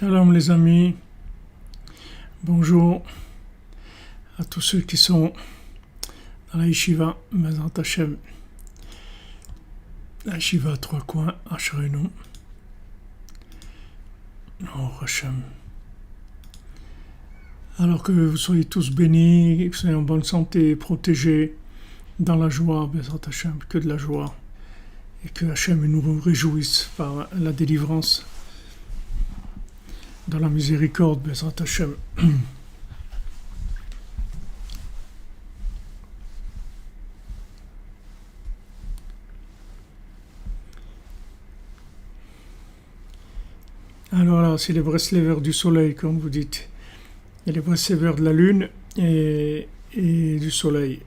Shalom les amis, bonjour à tous ceux qui sont dans la Yeshiva, Bezrat Hashem, la Yeshiva à Trois Coins, à Ashreinu, oh Hashem. Alors que vous soyez tous bénis, que vous soyez en bonne santé, protégés, dans la joie, Bezrat Hashem, que de la joie, et que Hashem nous réjouisse par la délivrance. Dans la miséricorde, Bezrat Hashem. Alors là, c'est les Breslevers du soleil, comme vous dites. Il y a les Breslevers de la lune et du soleil.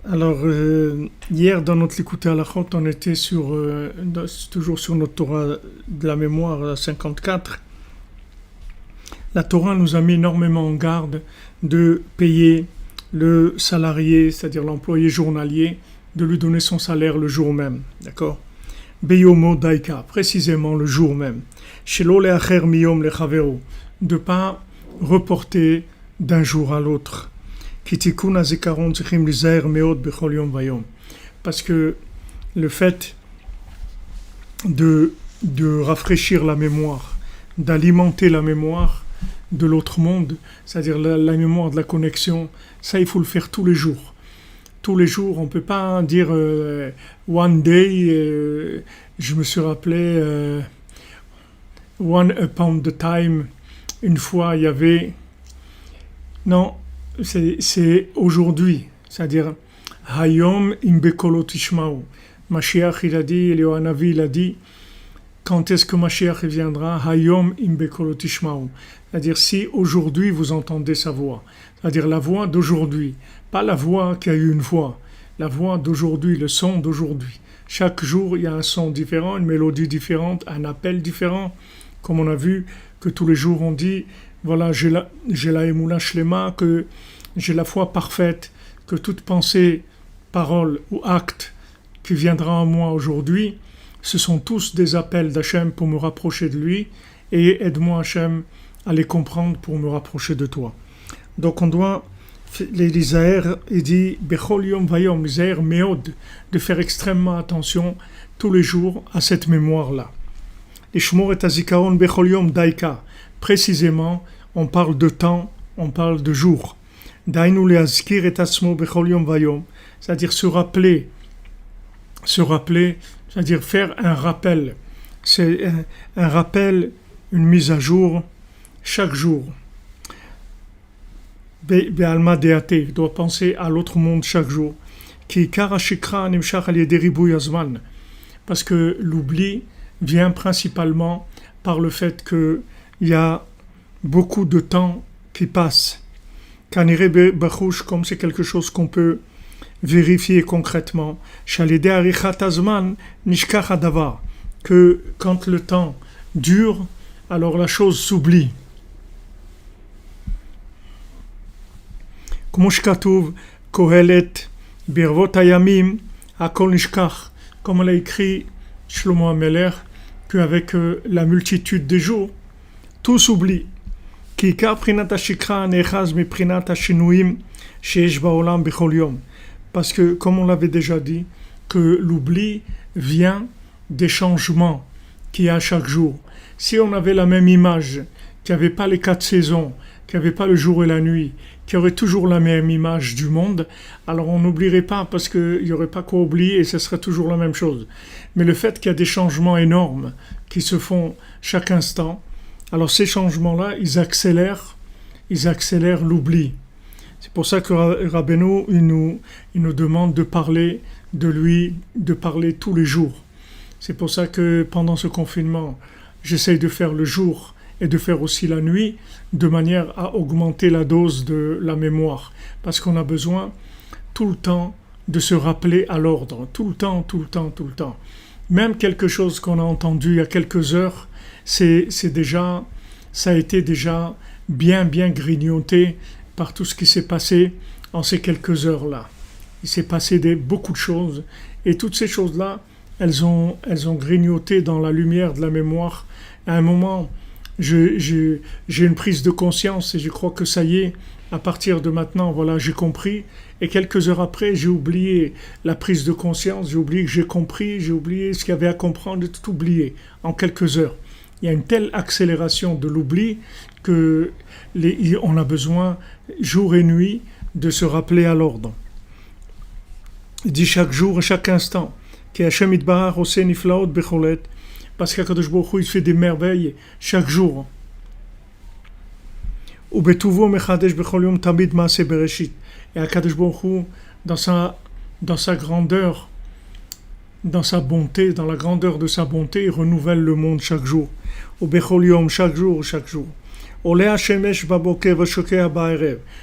Alors, hier, dans notre Likutei Halachot, on était toujours sur notre Torah de la mémoire, la 54. La Torah nous a mis énormément en garde de payer le salarié, c'est-à-dire l'employé journalier, de lui donner son salaire le jour même. D'accord ? Beyomo daika, précisément le jour même. Shelo leacher miyom lechavero, de ne pas reporter d'un jour à l'autre. Parce que le fait de rafraîchir la mémoire, d'alimenter la mémoire de l'autre monde, c'est-à-dire la mémoire de la connexion, ça il faut le faire tous les jours. Tous les jours, on ne peut pas dire one day, je me suis rappelé one upon the time, une fois il y avait... Non, c'est aujourd'hui, c'est-à-dire Hayom im bekolot tishma'u. Mashiach il a dit, Eliyahu Hanavi il a dit, quand est-ce que Mashiach viendra? Hayom im bekolot tishma'u. C'est-à-dire si aujourd'hui vous entendez sa voix, c'est-à-dire la voix d'aujourd'hui, pas la voix qui a eu une voix, la voix d'aujourd'hui, le son d'aujourd'hui. Chaque jour il y a un son différent, une mélodie différente, un appel différent, comme on a vu que tous les jours on dit. Voilà, j'ai la émoula shlema, que j'ai la foi parfaite, que toute pensée, parole ou acte qui viendra en moi aujourd'hui, ce sont tous des appels d'Hachem pour me rapprocher de lui, et aide-moi Hachem à les comprendre pour me rapprocher de toi. Donc on doit, l'Isaïr, il dit, Bechol yom vayom, l'Isaïr meod, de faire extrêmement attention tous les jours à cette mémoire-là. Ishmor et azikaron bechol yom daika. Précisément, on parle de temps, on parle de jour. Dainu leazkir et asmo bechol yom vayom, c'est-à-dire se rappeler, c'est-à-dire faire un rappel. C'est un rappel, une mise à jour, chaque jour. Be'alma deate, doit penser à l'autre monde chaque jour. Ki karashikra nimshach al yedi ribuy hazman, parce que l'oubli vient principalement par le fait que il y a beaucoup de temps qui passe. Kanire bachouch, comme c'est quelque chose qu'on peut vérifier concrètement. Shalide arichat hazman nishkach hadavar, que quand le temps dure, alors la chose s'oublie. Comme shkatuv kohelet birvot hayamim hakol nishkach, comme on l'a écrit Shlomo HaMelech, qu'avec la multitude des jours, tout s'oublie. Parce que, comme on l'avait déjà dit, que l'oubli vient des changements qu'il y a chaque jour. Si on avait la même image, qu'il n'y avait pas les 4 saisons, qu'il n'y avait pas le jour et la nuit, qu'il y aurait toujours la même image du monde, alors on n'oublierait pas parce qu'il n'y aurait pas quoi oublier et ce serait toujours la même chose. Mais le fait qu'il y a des changements énormes qui se font chaque instant, alors ces changements-là, ils accélèrent l'oubli. C'est pour ça que Rabbeinu, il nous demande de parler de lui, de parler tous les jours. C'est pour ça que pendant ce confinement, j'essaye de faire le jour et de faire aussi la nuit, de manière à augmenter la dose de la mémoire. Parce qu'on a besoin tout le temps de se rappeler à l'ordre. Tout le temps. Même quelque chose qu'on a entendu il y a quelques heures, ça a été déjà bien grignoté par tout ce qui s'est passé en ces quelques heures-là. Il s'est passé beaucoup de choses, et toutes ces choses-là, elles ont grignoté dans la lumière de la mémoire. À un moment, j'ai une prise de conscience et je crois que ça y est, à partir de maintenant, voilà, j'ai compris. Et quelques heures après, j'ai oublié la prise de conscience, j'ai oublié que j'ai compris, j'ai oublié ce qu'il y avait à comprendre, j'ai tout oublié en quelques heures. Il y a une telle accélération de l'oubli que on a besoin, jour et nuit, de se rappeler à l'ordre. Il dit chaque jour et chaque instant, parce qu'Akadosh Baruch Hu, il fait des merveilles chaque jour. Et Akadosh Baruch Hu, dans sa grandeur, dans sa bonté, dans la grandeur de sa bonté, il renouvelle le monde chaque jour. Chaque jour.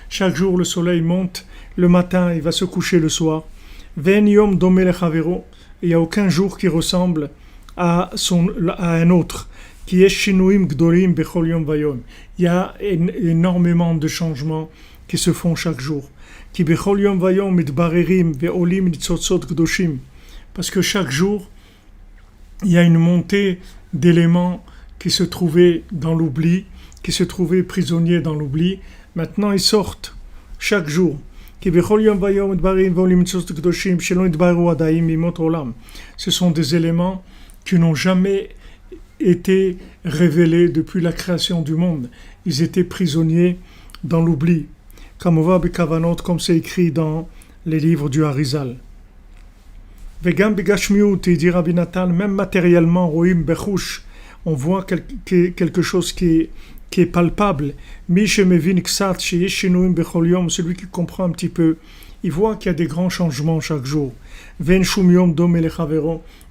Chaque jour, le soleil monte, le matin, il va se coucher le soir. Il n'y a aucun jour qui ressemble à un autre. Il y a énormément de changements qui se font chaque jour. Parce que chaque jour, il y a une montée d'éléments qui se trouvaient dans l'oubli, qui se trouvaient prisonniers dans l'oubli. Maintenant, ils sortent chaque jour. Ce sont des éléments qui n'ont jamais été révélés depuis la création du monde. Ils étaient prisonniers dans l'oubli. Comme c'est écrit dans les livres du Harizal. Même matériellement, on voit quelque chose qui est palpable. Celui qui comprend un petit peu, il voit qu'il y a des grands changements chaque jour. Il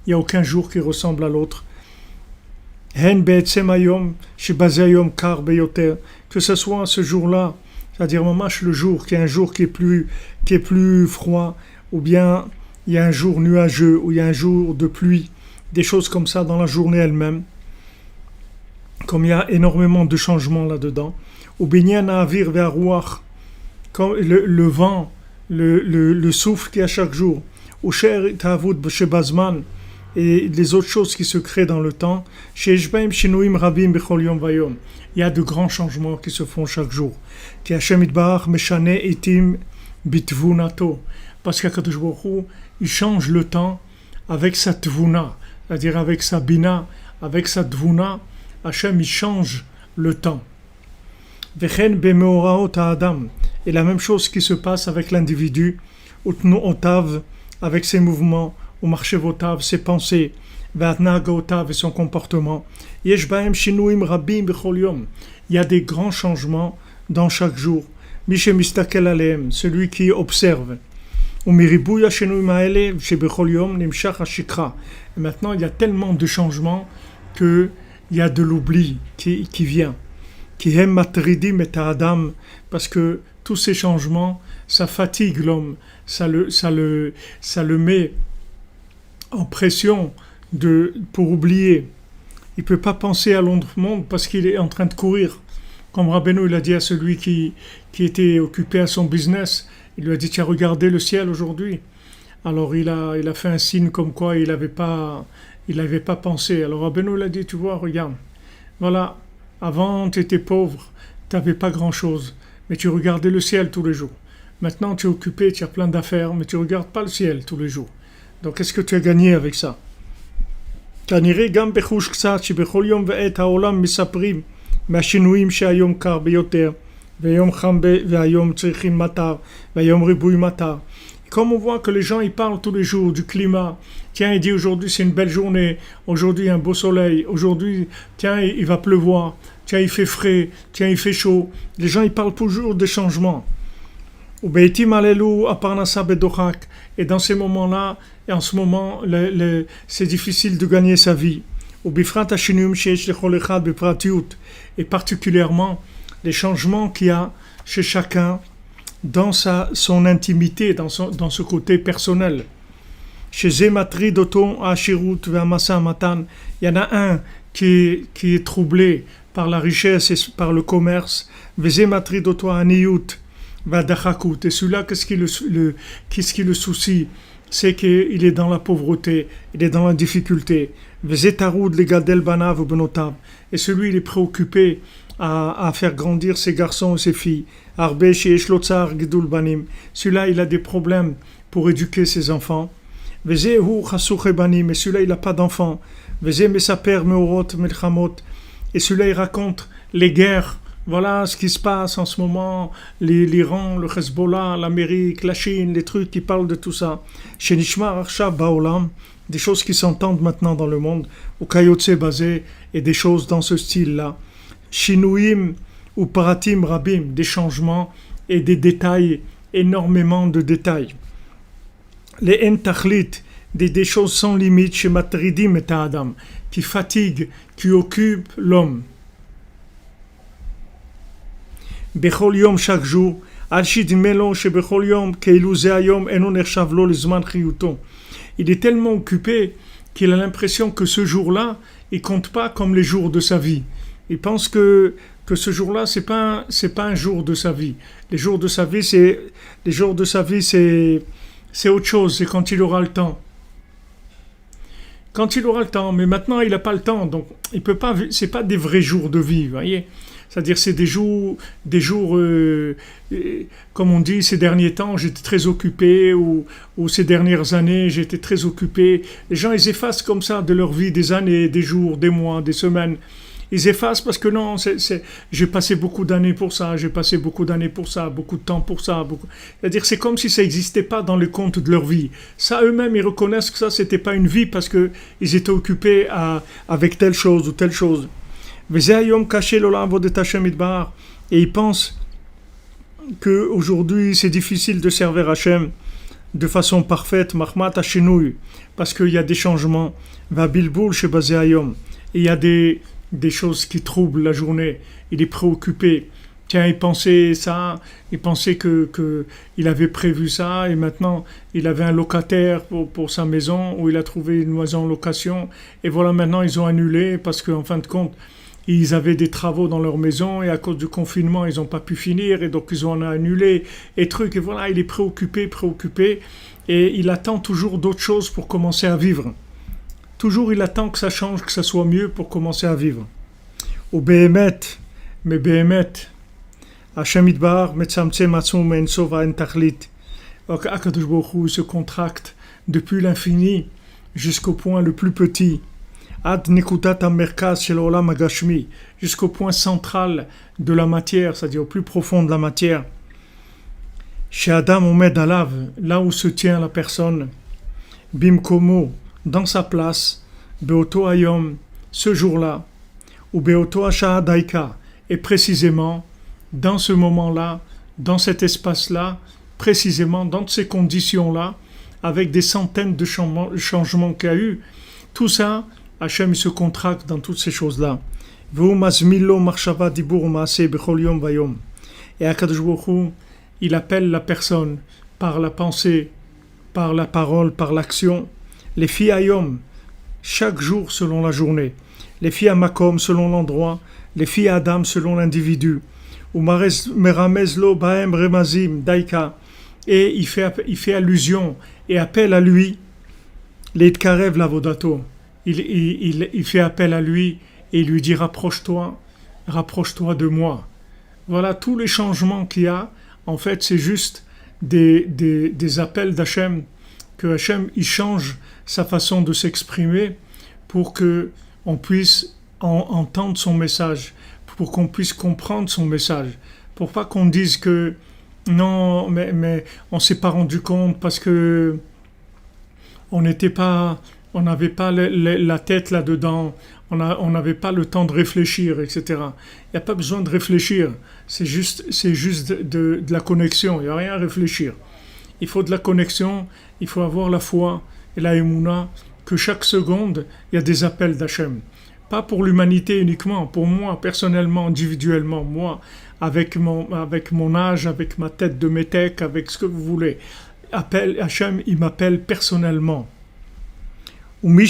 n'y a aucun jour qui ressemble à l'autre. Que ce soit ce jour-là, c'est-à-dire le jour, qui est un jour qui est plus froid, ou bien il y a un jour nuageux, ou il y a un jour de pluie, des choses comme ça dans la journée elle-même. Comme il y a énormément de changements là-dedans, ou bien comme le vent, le souffle qu'il y a chaque jour, ou et les autres choses qui se créent dans le temps, il y a de grands changements qui se font chaque jour. Parce qu'Akadosh Baruch Hu, il change le temps avec sa tvuna, c'est-à-dire avec sa bina, avec sa tvuna. Hachem, il change le temps. Et la même chose qui se passe avec l'individu, avec ses mouvements, ses pensées, et son comportement. Il y a des grands changements dans chaque jour. Celui qui observe. Et maintenant, il y a tellement de changements qu'il y a de l'oubli qui vient. Parce que tous ces changements, ça fatigue l'homme, ça le met en pression pour oublier. Il ne peut pas penser à l'autre monde parce qu'il est en train de courir. Comme Rabbeinu, il a dit à celui qui était occupé à son business, il lui a dit, tu as regardé le ciel aujourd'hui? Alors il a fait un signe comme quoi il n'avait pas pensé. Alors Rabbeinu, il a dit, tu vois, regarde, voilà, avant tu étais pauvre, tu n'avais pas grand-chose, mais tu regardais le ciel tous les jours. Maintenant tu es occupé, tu as plein d'affaires, mais tu ne regardes pas le ciel tous les jours. Donc qu'est-ce que tu as gagné avec ça? כנראה גם בחוש קצת שבכל יום ועת העולם מספרים מהשינויים שהיום קר ביותר והיום חם והיום צריכים מטר והיום ריבוי מטר. Comme on voit que les gens ils parlent tous les jours du climat, tiens il dit aujourd'hui c'est une belle journée, aujourd'hui un beau soleil, aujourd'hui tiens il va pleuvoir, tiens il fait frais, tiens il fait chaud. Les gens ils parlent toujours des changements. Et dans ces moments-là, et en ce moment, c'est difficile de gagner sa vie. Et particulièrement, les changements qu'il y a chez chacun dans son intimité, dans ce côté personnel. Chez Zematri Doton Ashirut Ve'amasa Matan, il y en a un qui est troublé par la richesse et par le commerce. Zematri Doton Aniyut. Et celui-là, qu'est-ce qui le soucie? c'est qu'il est dans la pauvreté, il est dans la difficulté. Et celui, il est préoccupé à faire grandir ses garçons et ses filles. Celui-là, il a des problèmes pour éduquer ses enfants. Et celui-là, il n'a pas d'enfants. Et celui-là, il raconte les guerres. Voilà ce qui se passe en ce moment, l'Iran, le Hezbollah, l'Amérique, la Chine, les trucs qui parlent de tout ça. Chez Nishmar Arshav Baolam, des choses qui s'entendent maintenant dans le monde, au Kayotse basé, et des choses dans ce style-là. Shinouim ou Paratim Rabim, des changements et des détails, énormément de détails. Les Entachlit, des choses sans limite, chez Matridim et Adam, qui fatiguent, qui occupent l'homme. Bechol Yom chaque jour, il est tellement occupé qu'il a l'impression que ce jour-là, il compte pas comme les jours de sa vie. Il pense que ce jour-là, c'est pas un jour de sa vie. Les jours de sa vie, c'est autre chose, c'est quand il aura le temps. Quand il aura le temps, mais maintenant il n'a pas le temps, donc il peut pas. C'est pas des vrais jours de vie, vous voyez. C'est-à-dire c'est des jours, comme on dit, ces derniers temps j'étais très occupé, ou ces dernières années j'étais très occupé. Les gens ils effacent comme ça de leur vie des années, des jours, des mois, des semaines. Ils effacent parce que non, j'ai passé beaucoup d'années pour ça, beaucoup de temps pour ça. C'est-à-dire c'est comme si ça n'existait pas dans les comptes de leur vie. Ça, eux-mêmes, ils reconnaissent que ça, c'était pas une vie parce qu'ils étaient occupés avec telle chose ou telle chose. Et ils pensent qu'aujourd'hui, c'est difficile de servir Hachem de façon parfaite, parce qu'il y a des changements. Et il y a des choses qui troublent la journée. Il est préoccupé. Tiens, il pensait ça, il pensait que il avait prévu ça, et maintenant il avait un locataire pour sa maison, ou il a trouvé une maison en location, et voilà, maintenant ils ont annulé parce qu'en fin de compte, ils avaient des travaux dans leur maison, et à cause du confinement, ils n'ont pas pu finir, et donc ils ont annulé, et trucs, et voilà, il est préoccupé, et il attend toujours d'autres choses pour commencer à vivre. Toujours il attend que ça change, que ça soit mieux pour commencer à vivre. Au Behemet, mais Behemet, Hashem Yitbarach metzamtzem atzmo ein sof ein tachlit. Akadosh Baruch Hu se contracte depuis l'infini jusqu'au point le plus petit. Ad nekutat hamerkaz shel olam hagashmi, jusqu'au point central de la matière, c'est-à-dire au plus profond de la matière. Chez Adam omed alav, là où se tient la personne, bimkomo, dans sa place, beoto hayom, ce jour-là, ou beoto hasha'a daika, et précisément dans ce moment-là, dans cet espace-là, précisément dans ces conditions-là, avec des centaines de changements qu'il y a eu, tout ça, Hachem se contracte dans toutes ces choses-là. Et Akadosh Baruch Hu, il appelle la personne par la pensée, par la parole, par l'action. Les filles ayom, chaque jour selon la journée. Les filles à makom selon l'endroit. Les filles à Adam selon l'individu. Meramezlo baem remazim daika. Et il fait allusion et appelle à lui. Leitkarev lavodato. Il fait appel à lui et il lui dit rapproche-toi de moi. Voilà tous les changements qu'il y a. En fait, c'est juste des appels d'Hachem, que Hachem il change sa façon de s'exprimer pour que on puisse entendre son message, pour qu'on puisse comprendre son message, pour pas qu'on dise que non, mais on s'est pas rendu compte parce que on n'avait pas la tête là-dedans, on n'avait pas le temps de réfléchir, etc. Il n'y a pas besoin de réfléchir, c'est juste de la connexion, il n'y a rien à réfléchir. Il faut de la connexion, il faut avoir la foi et la émouna, que chaque seconde, il y a des appels d'Hachem. Pas pour l'humanité uniquement, pour moi, personnellement, individuellement, moi, avec mon âge, avec ma tête de métèque, avec ce que vous voulez. Hachem, il m'appelle personnellement. Et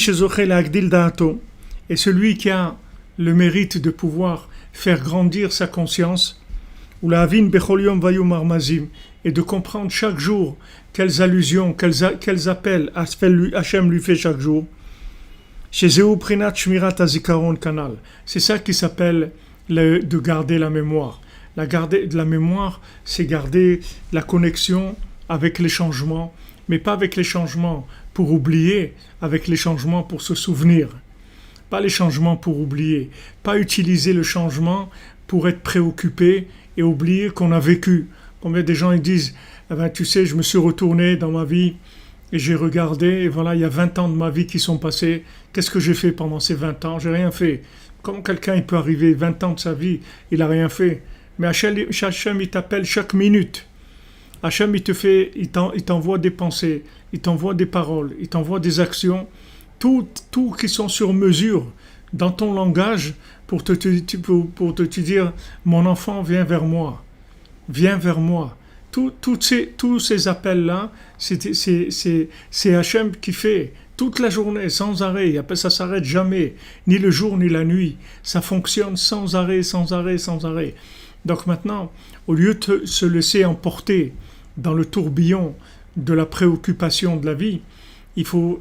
celui qui a le mérite de pouvoir faire grandir sa conscience, et de comprendre chaque jour quelles allusions, quels appels Hachem lui fait chaque jour. Chez Zéou Prinat Shmirat Azikaron Kanal. C'est ça qui s'appelle de garder la mémoire. Garder de la mémoire, c'est garder la connexion avec les changements, mais pas avec les changements pour oublier, avec les changements pour se souvenir. Pas les changements pour oublier, pas utiliser le changement pour être préoccupé et oublier qu'on a vécu. Combien de gens ils disent, eh ben, tu sais, je me suis retourné dans ma vie et j'ai regardé, et voilà, il y a 20 ans de ma vie qui sont passés. Qu'est-ce que j'ai fait pendant ces 20 ans? J'ai rien fait. Comment quelqu'un il peut arriver 20 ans de sa vie, il n'a rien fait? Mais Hachem, il t'appelle chaque minute. Hachem, il t'envoie des pensées, il t'envoie des paroles, il t'envoie des actions, tout qui sont sur mesure dans ton langage pour te dire, mon enfant, viens vers moi. Viens vers moi. Tous ces appels-là, c'est Hachem qui fait toute la journée, sans arrêt. Ça ne s'arrête jamais, ni le jour ni la nuit. Ça fonctionne sans arrêt, sans arrêt, sans arrêt. Donc maintenant, au lieu de se laisser emporter dans le tourbillon de la préoccupation de la vie, il faut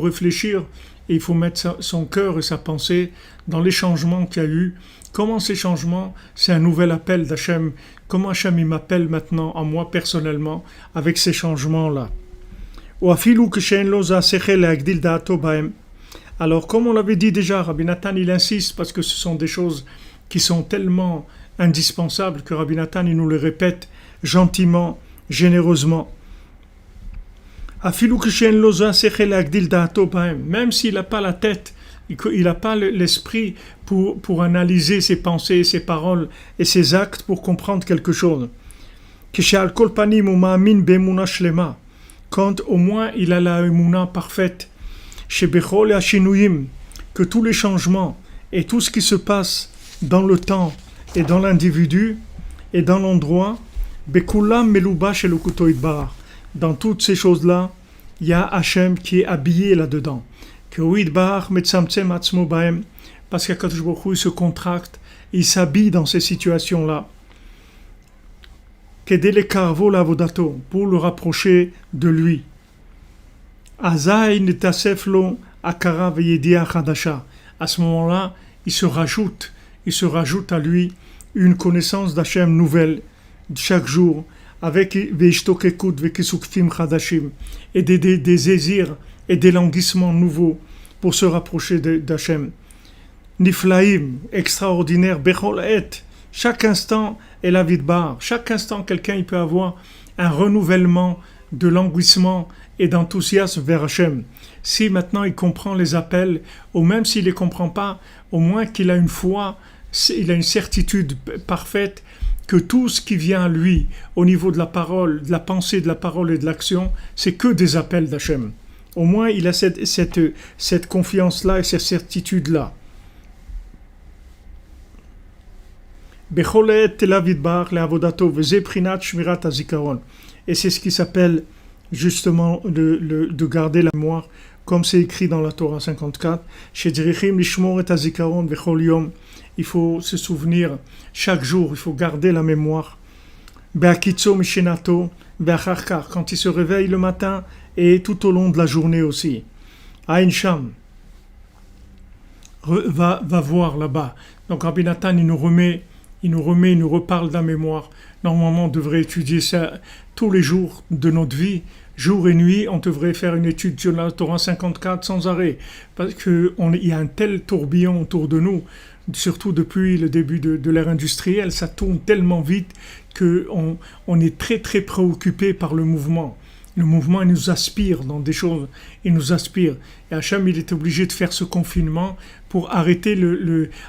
réfléchir et il faut mettre son cœur et sa pensée dans les changements qu'il y a eu. Comment ces changements, c'est un nouvel appel d'Hachem. Comment Hachem il m'appelle maintenant à moi personnellement avec ces changements-là. Alors comme on l'avait dit déjà, Rabbi Nathan il insiste parce que ce sont des choses qui sont tellement indispensables que Rabbi Nathan il nous le répète gentiment, généreusement. Même s'il n'a pas la tête, il n'a pas l'esprit pour analyser ses pensées, ses paroles et ses actes pour comprendre quelque chose. Quand au moins il a la émouna parfaite, que tous les changements et tout ce qui se passe dans le temps et dans l'individu et dans l'endroit, dans toutes ces choses-là, il y a Hachem qui est habillé là-dedans. Parce qu'Akadosh Baruch Hu, il se contracte, il s'habille dans ces situations-là. Pour le rapprocher de lui. À ce moment-là, il se rajoute à lui une connaissance d'Hachem nouvelle chaque jour, avec et des désirs et des languissements nouveaux pour se rapprocher d'Hachem. Niflaim, extraordinaire, Bechol et, chaque instant est la vie de bar. Chaque instant, quelqu'un il peut avoir un renouvellement de languissement et d'enthousiasme vers Hachem. Si maintenant il comprend les appels, ou même s'il ne les comprend pas, au moins qu'il a une foi, il a une certitude parfaite que tout ce qui vient à lui au niveau de la parole, de la pensée, de la parole et de l'action, c'est que des appels d'Hachem. Au moins il a cette confiance-là et cette certitude-là. Et c'est ce qui s'appelle justement de garder la mémoire, comme c'est écrit dans la Torah 54. Il faut se souvenir chaque jour, il faut garder la mémoire. Quand il se réveille le matin et tout au long de la journée aussi. Aïn Sham va voir là-bas. Donc Rabbi Nathan il nous reparle de la mémoire. Normalement on devrait étudier ça tous les jours de notre vie. Jour et nuit, on devrait faire une étude sur la Torah 54 sans arrêt. Parce qu'il y a un tel tourbillon autour de nous, surtout depuis le début de l'ère industrielle, ça tourne tellement vite qu'on est très très préoccupé par le mouvement. Le mouvement, il nous aspire dans des choses, il nous aspire. Et Hachem, il est obligé de faire ce confinement pour arrêter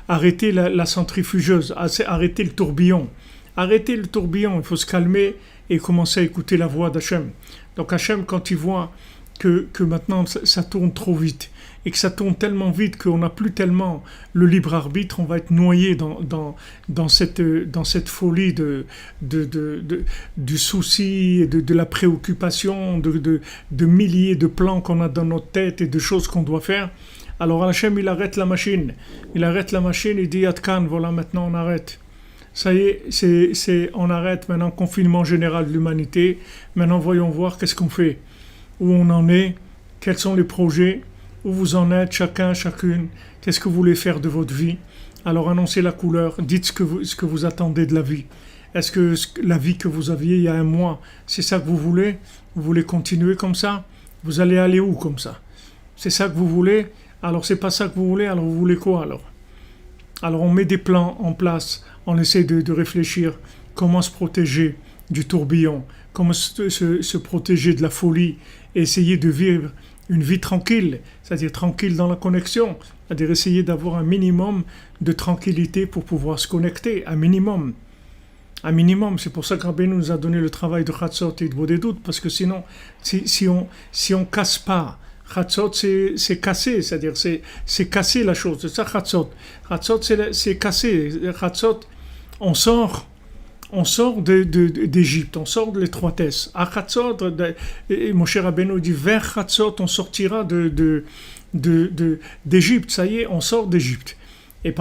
arrêter la centrifugeuse, arrêter le tourbillon. Arrêter le tourbillon, il faut se calmer et commencer à écouter la voix d'Hachem. Donc Hachem, quand il voit que maintenant ça tourne trop vite, et que ça tourne tellement vite qu'on n'a plus tellement le libre arbitre, on va être noyé dans cette folie du souci, de la préoccupation, de milliers de plans qu'on a dans notre tête et de choses qu'on doit faire. Alors Hachem, il arrête la machine, il dit Atkan, voilà, maintenant on arrête. Ça y est, on arrête maintenant le confinement général de l'humanité. Maintenant, voyons voir qu'est-ce qu'on fait, où on en est, quels sont les projets, où vous en êtes, chacun, chacune, qu'est-ce que vous voulez faire de votre vie. Alors annoncez la couleur, dites ce que vous attendez de la vie. Est-ce que la vie que vous aviez il y a un mois, c'est ça que vous voulez? Vous voulez continuer comme ça? Vous allez aller où comme ça? C'est ça que vous voulez? Alors c'est pas ça que vous voulez, alors vous voulez quoi alors? Alors on met des plans en place, on essaie de réfléchir comment se protéger du tourbillon, comment se protéger de la folie, et essayer de vivre une vie tranquille, c'est-à-dire tranquille dans la connexion, c'est-à-dire essayer d'avoir un minimum de tranquillité pour pouvoir se connecter, un minimum. Un minimum, c'est pour ça que Rabbeinu nous a donné le travail de Chatzot et de Bodedut, parce que sinon, si on casse pas, Chatzot c'est casser, c'est-à-dire c'est casser la chose, c'est ça Chatzot. Chatzot c'est casser, Chatzot, on sort d'Égypte, on sort de l'étroitesse. À Chatzot, Moshe Rabbeinu dit vers Chatzot, on sortira d'Égypte, ça y est, on sort d'Égypte. Et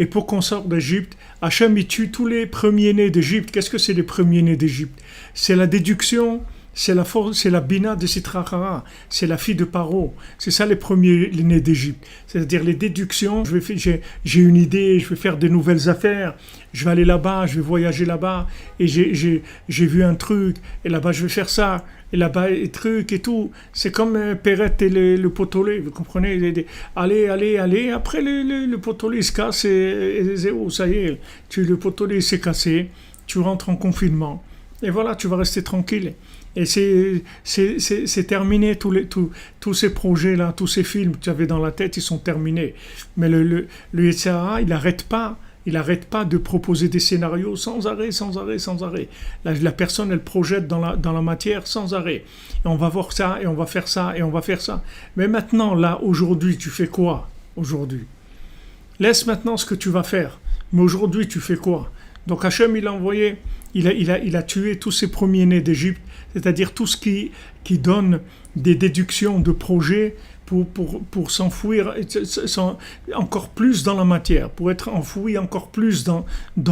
pour qu'on sorte d'Égypte, Hachem il tue tous les premiers-nés d'Égypte. Qu'est-ce que c'est les premiers-nés d'Égypte? C'est la déduction, c'est la Bina de Sitrachara, c'est la fille de Paro. C'est ça les premiers-nés d'Égypte. C'est-à-dire les déductions, j'ai une idée, je vais faire de nouvelles affaires, je vais aller là-bas, je vais voyager là-bas, et j'ai vu un truc, et là-bas je vais faire ça. Et là-bas, les trucs et tout, c'est comme Perrette et le potolet, vous comprenez? Allez, après le potolet se casse et ça y est, le potolet s'est cassé, tu rentres en confinement, et voilà, tu vas rester tranquille. Et c'est terminé, tous ces projets-là, tous ces films que tu avais dans la tête, ils sont terminés. Mais le Yetzer Hara, il n'arrête pas de proposer des scénarios sans arrêt. La personne, elle projette dans la matière sans arrêt. Et on va voir ça, et on va faire ça, et on va faire ça. Mais maintenant, là, aujourd'hui, tu fais quoi? Aujourd'hui. Laisse maintenant ce que tu vas faire. Mais aujourd'hui, tu fais quoi? Donc Hachem, il a envoyé, il a tué tous ces premiers-nés d'Égypte, c'est-à-dire tout ce qui donne des déductions de projets pour s'enfouir encore plus dans la matière, pour être enfoui encore plus dans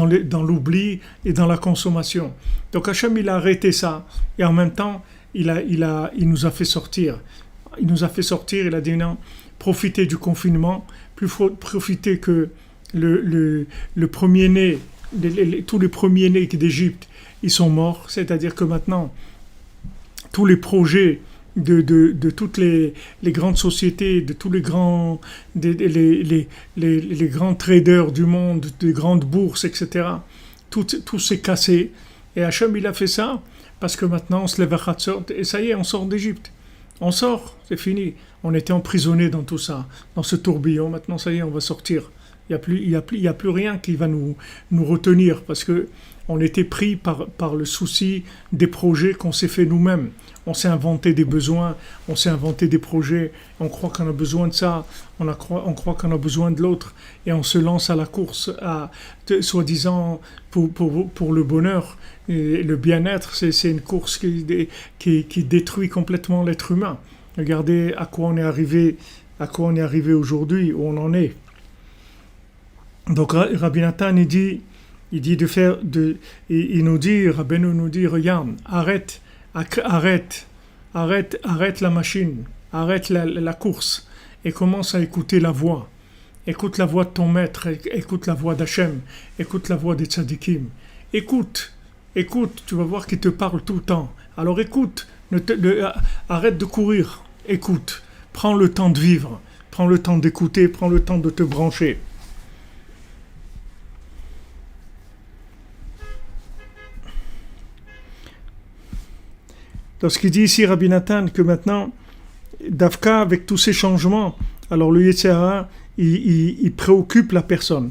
l'oubli et dans la consommation. Donc Hachem, il a arrêté ça, et en même temps, il nous a fait sortir. Il nous a fait sortir, il a dit non, profitez du confinement, plus profiter que le premier-né, tous les premiers-nés d'Égypte, ils sont morts, c'est-à-dire que maintenant, tous les projets de toutes les grandes sociétés, de tous les grands les grands traders du monde, des grandes bourses, etc. Tout s'est cassé. Et Hachem, il a fait ça parce que maintenant, on se lève à Chatzot et ça y est, on sort d'Égypte. On sort, c'est fini. On était emprisonnés dans tout ça, dans ce tourbillon. Maintenant, ça y est, on va sortir. Il y a plus rien qui va nous retenir parce que on était pris par le souci des projets qu'on s'est fait nous-mêmes. On s'est inventé des besoins, on s'est inventé des projets, on croit qu'on a besoin de ça, on croit qu'on a besoin de l'autre, et on se lance à la course, soi-disant pour le bonheur. Et le bien-être, c'est une course qui détruit complètement l'être humain. Regardez à quoi on est arrivé aujourd'hui, où on en est. Donc Rabbi Nathan, il dit Rabbeinu nous dit, regarde, arrête la machine, arrête la course et commence à écouter la voix. Écoute la voix de ton maître, écoute la voix d'Hachem, écoute la voix des tzadikim. Écoute, tu vas voir qu'il te parle tout le temps. Alors écoute, arrête de courir, écoute, prends le temps de vivre, prends le temps d'écouter, prends le temps de te brancher. Donc ce qu'il dit ici Rabbi Nathan, que maintenant, Davka, avec tous ces changements, alors le Yetzer Hara, il préoccupe la personne.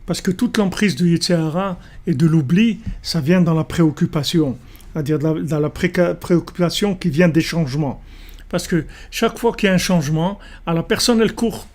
Parce que toute l'emprise du Yetzer Hara et de l'oubli, ça vient dans la préoccupation. C'est-à-dire dans la préoccupation qui vient des changements. Parce que chaque fois qu'il y a un changement, alors la personne, elle court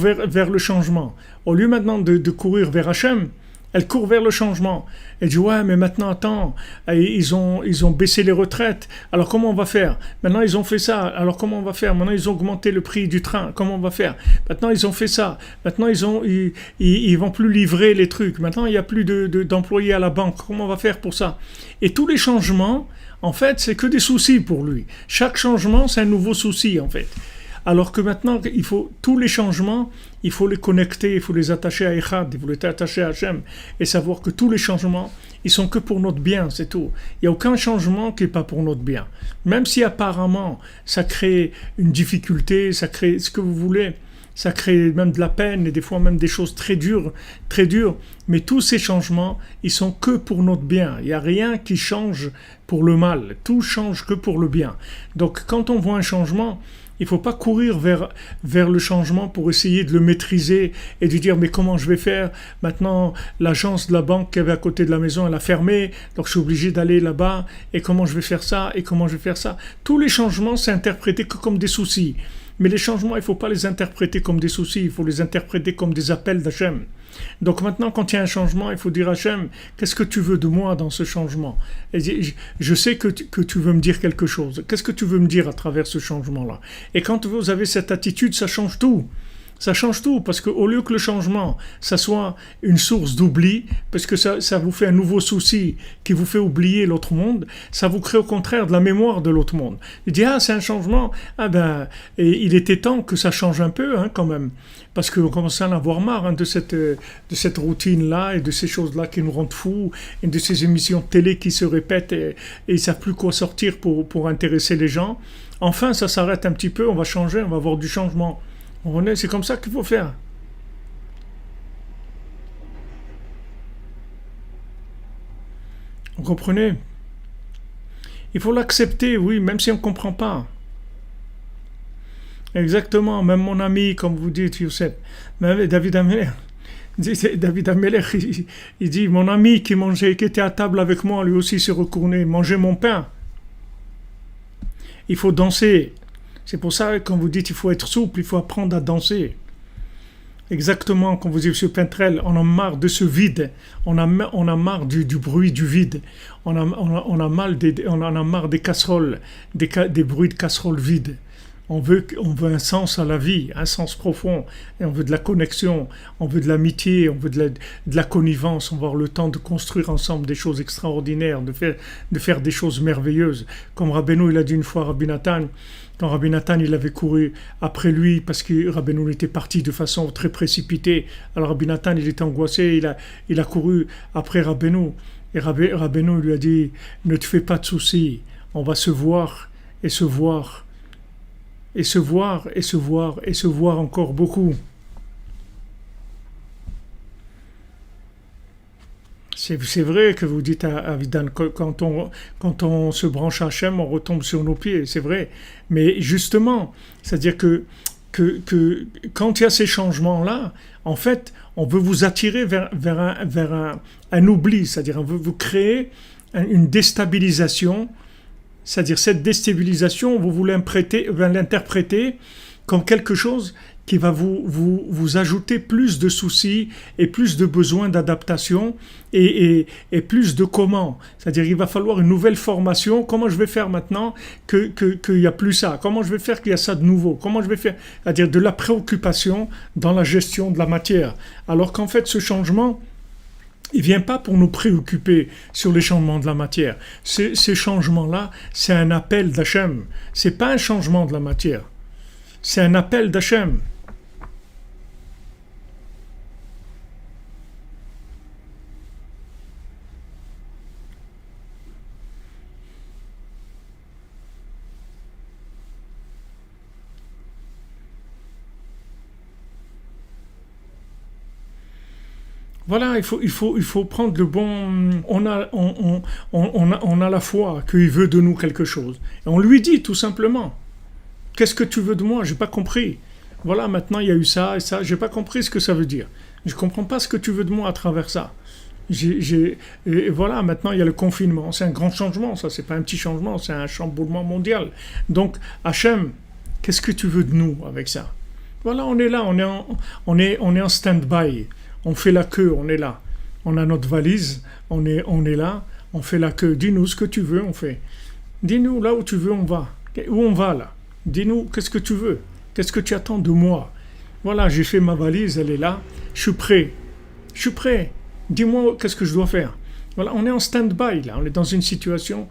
vers le changement. Au lieu maintenant de courir vers Hachem, Elle court vers le changement. Elle dit ouais, mais maintenant attends, ils ont baissé les retraites. Alors comment on va faire? Maintenant ils ont fait ça. Alors comment on va faire? Maintenant ils ont augmenté le prix du train. Comment on va faire? Maintenant ils ont fait ça. Maintenant ils vont plus livrer les trucs. Maintenant il n'y a plus d'employés à la banque. Comment on va faire pour ça? Et tous les changements, en fait, c'est que des soucis pour lui. Chaque changement, c'est un nouveau souci, en fait. Alors que maintenant, tous les changements, il faut les connecter, il faut les attacher à Echad, il faut les attacher à Hachem, et savoir que tous les changements, ils sont que pour notre bien, c'est tout. Il n'y a aucun changement qui n'est pas pour notre bien. Même si apparemment, ça crée une difficulté, ça crée ce que vous voulez, ça crée même de la peine et des fois même des choses très dures, mais tous ces changements, ils sont que pour notre bien. Il n'y a rien qui change pour le mal, tout change que pour le bien. Donc quand on voit un changement, il ne faut pas courir vers le changement pour essayer de le maîtriser et de dire mais comment je vais faire? Maintenant, l'agence de la banque qui avait à côté de la maison, elle a fermé, donc je suis obligé d'aller là-bas et comment je vais faire ça? Et comment je vais faire ça? Tous les changements, c'est interprété que comme des soucis. Mais les changements, il ne faut pas les interpréter comme des soucis, il faut les interpréter comme des appels d'Hachem. Donc maintenant, quand il y a un changement, il faut dire Hachem, qu'est-ce que tu veux de moi dans ce changement? Et je sais que tu veux me dire quelque chose. Qu'est-ce que tu veux me dire à travers ce changement-là? Et quand vous avez cette attitude, ça change tout. Ça change tout, parce qu'au lieu que le changement, ça soit une source d'oubli, parce que ça vous fait un nouveau souci qui vous fait oublier l'autre monde, ça vous crée au contraire de la mémoire de l'autre monde. Il dit, c'est un changement, et il était temps que ça change un peu, quand même, parce qu'on commence à en avoir marre de cette routine-là, et de ces choses-là qui nous rendent fous, et de ces émissions de télé qui se répètent, et ils ne savent plus quoi sortir pour intéresser les gens. Enfin, ça s'arrête un petit peu, on va changer, on va avoir du changement. C'est comme ça qu'il faut faire. Vous comprenez? Il faut l'accepter, oui, même si on ne comprend pas. Exactement, même mon ami, comme vous dites, Youssef, même David Ameller. David Ameller, il dit, mon ami qui était à table avec moi, lui aussi s'est retourné, mangeait mon pain. Il faut danser. C'est pour ça, quand vous dites qu'il faut être souple, il faut apprendre à danser. Exactement, comme vous dites, M. Pentrel, on a marre de ce vide, on a marre du bruit du vide, on a marre des casseroles, des bruits de casseroles vides. On veut un sens à la vie, un sens profond, et on veut de la connexion, on veut de l'amitié, on veut de la connivence, on veut avoir le temps de construire ensemble des choses extraordinaires, de faire des choses merveilleuses. Comme Rabbeinu, il a dit une fois à Rabbi Nathan, quand Rabbi Nathan il avait couru après lui parce que Rabbeinu était parti de façon très précipitée, alors Rabbi Nathan il était angoissé, il a couru après Rabbeinu, et Rabbeinu lui a dit ne te fais pas de soucis, on va se voir et se voir et se voir et se voir et se voir encore beaucoup. C'est vrai que vous dites à Vidan, quand on se branche à Hachem, on retombe sur nos pieds, c'est vrai. Mais justement, c'est-à-dire que quand il y a ces changements-là, en fait, on veut vous attirer vers un oubli, c'est-à-dire on veut vous créer une déstabilisation, c'est-à-dire cette déstabilisation, vous voulez l'interpréter comme quelque chose qui va vous ajouter plus de soucis et plus de besoins d'adaptation et plus de comment. C'est-à-dire il va falloir une nouvelle formation. Comment je vais faire maintenant qu'il n'y a plus ça? Comment je vais faire qu'il y a ça de nouveau? Comment je vais faire? C'est-à-dire de la préoccupation dans la gestion de la matière. Alors qu'en fait ce changement, il ne vient pas pour nous préoccuper sur les changements de la matière. Ces changements-là, c'est un appel d'Hachem. Ce n'est pas un changement de la matière. C'est un appel d'Hachem. Voilà, il faut prendre le bon. On a la foi qu'il veut de nous quelque chose. Et on lui dit tout simplement. Qu'est-ce que tu veux de moi? J'ai pas compris. Voilà, maintenant il y a eu ça et ça. J'ai pas compris ce que ça veut dire. Je comprends pas ce que tu veux de moi à travers ça. Et voilà, maintenant il y a le confinement. C'est un grand changement, ça. C'est pas un petit changement, c'est un chamboulement mondial. Donc, Hachem, qu'est-ce que tu veux de nous avec ça? Voilà, on est là, on est en stand-by. On fait la queue, on est là. on a notre valise, on est là, on fait la queue. Dis-nous ce que tu veux, on fait. Dis-nous là où tu veux, on va. Où on va là? Dis-nous qu'est-ce que tu veux. Qu'est-ce que tu attends de moi? Voilà, j'ai fait ma valise, elle est là. Je suis prêt. Je suis prêt. Dis-moi qu'est-ce que je dois faire. Voilà, on est en stand-by là. On est dans une situation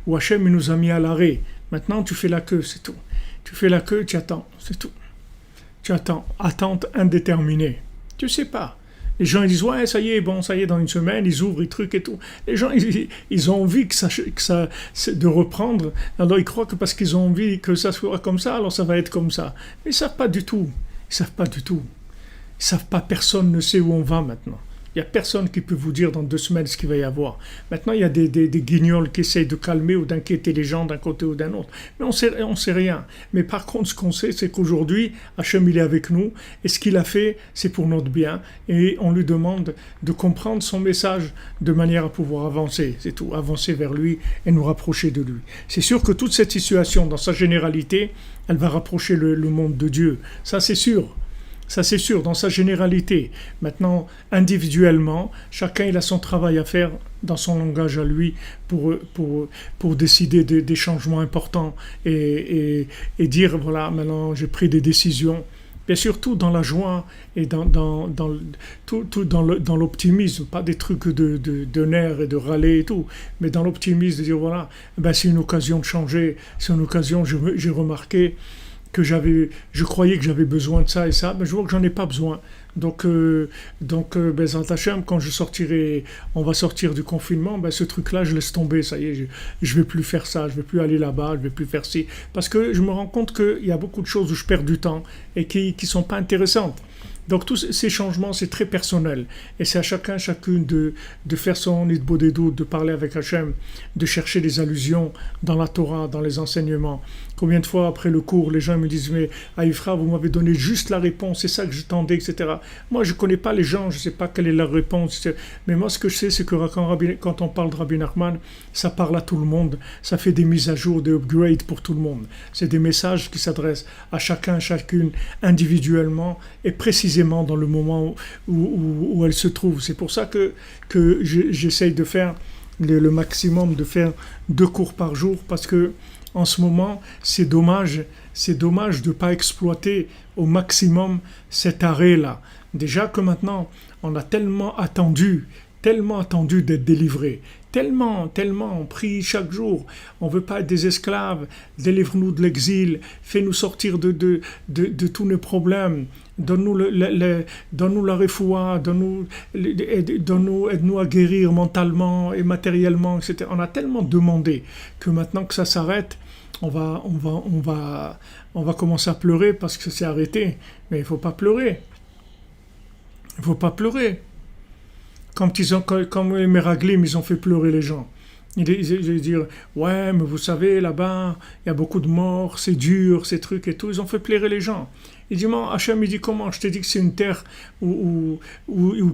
où Hachem nous a mis à l'arrêt. Maintenant, tu fais la queue, c'est tout. Tu fais la queue, tu attends, c'est tout. Tu attends. Attente indéterminée. Tu sais pas. Les gens ils disent ouais ça y est bon ça y est dans une semaine ils ouvrent les trucs et tout. Les gens ils ont envie que ça de reprendre. Alors ils croient que parce qu'ils ont envie que ça soit comme ça alors ça va être comme ça. Mais ils savent pas du tout. Ils savent pas du tout. Ils savent pas. Personne ne sait où on va maintenant. Il n'y a personne qui peut vous dire dans 2 semaines ce qu'il va y avoir. Maintenant, il y a des guignols qui essayent de calmer ou d'inquiéter les gens d'un côté ou d'un autre. Mais on sait rien. Mais par contre, ce qu'on sait, c'est qu'aujourd'hui, Hachem, il est avec nous. Et ce qu'il a fait, c'est pour notre bien. Et on lui demande de comprendre son message de manière à pouvoir avancer. C'est tout. Avancer vers lui et nous rapprocher de lui. C'est sûr que toute cette situation, dans sa généralité, elle va rapprocher le monde de Dieu. Ça, c'est sûr. Ça, c'est sûr, dans sa généralité. Maintenant, individuellement, chacun il a son travail à faire dans son langage à lui pour décider des changements importants et dire, voilà, maintenant j'ai pris des décisions. Bien sûr, tout dans la joie et dans l'optimisme, pas des trucs de nerfs et de râler et tout, mais dans l'optimisme de dire, voilà, ben, c'est une occasion de changer, c'est une occasion, j'ai remarqué que je croyais que j'avais besoin de ça et ça, mais je vois que j'en ai pas besoin. Donc, Bezrat Hashem, quand on va sortir du confinement, ben, ce truc-là, je laisse tomber, ça y est, je vais plus faire ça, je vais plus aller là-bas, je vais plus faire ci, parce que je me rends compte qu'il y a beaucoup de choses où je perds du temps et qui sont pas intéressantes. Donc tous ces changements, c'est très personnel. Et c'est à chacune de faire son idbodedou, de parler avec Hachem, de chercher des allusions dans la Torah, dans les enseignements. Combien de fois après le cours, les gens me disent « Mais Aïfra, vous m'avez donné juste la réponse, c'est ça que j'attendais, etc. » Moi, je ne connais pas les gens, je ne sais pas quelle est la réponse. Mais moi, ce que je sais, c'est que quand on parle de Rabbi Nachman, ça parle à tout le monde. Ça fait des mises à jour, des upgrades pour tout le monde. C'est des messages qui s'adressent à chacune, individuellement et précisément dans le moment où elle se trouve. C'est pour ça que j'essaye de faire le maximum, de faire 2 cours par jour, parce que en ce moment, c'est dommage de ne pas exploiter au maximum cet arrêt-là. Déjà que maintenant, on a tellement attendu d'être délivré. Tellement, on prie chaque jour. On ne veut pas être des esclaves. Délivre-nous de l'exil. Fais-nous sortir de tous nos problèmes. Donne-nous la refoua. Aide-nous à guérir mentalement et matériellement, etc. On a tellement demandé que maintenant que ça s'arrête, on va commencer à pleurer parce que c'est arrêté. Mais il ne faut pas pleurer. Il ne faut pas pleurer. Comme les Meraglim, ils ont fait pleurer les gens. Ils disent, ouais, mais vous savez, là-bas, il y a beaucoup de morts, c'est dur, ces trucs et tout. Ils ont fait pleurer les gens. Il dit, Hachem, il dit, comment? Je t'ai dit que c'est une terre où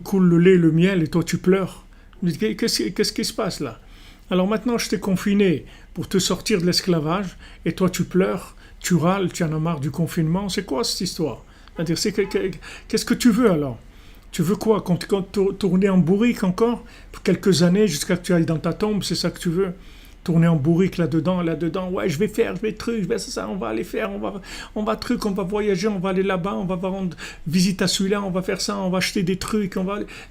coule le lait, le miel, et toi tu pleures. Il dit, qu'est-ce qui se passe là? Alors maintenant, je t'ai confiné pour te sortir de l'esclavage, et toi tu pleures, tu râles, tu en as marre du confinement. C'est quoi cette histoire? C'est-à-dire, qu'est-ce que tu veux alors? Tu veux quoi? Quand tourner en bourrique encore pour quelques années jusqu'à que tu ailles dans ta tombe, c'est ça que tu veux? Tourner en bourrique là-dedans, ouais, je vais truc, je vais ça, on va aller faire, on va voyager, on va aller là-bas, on va rendre visite à celui-là, on va faire ça, on va acheter des trucs,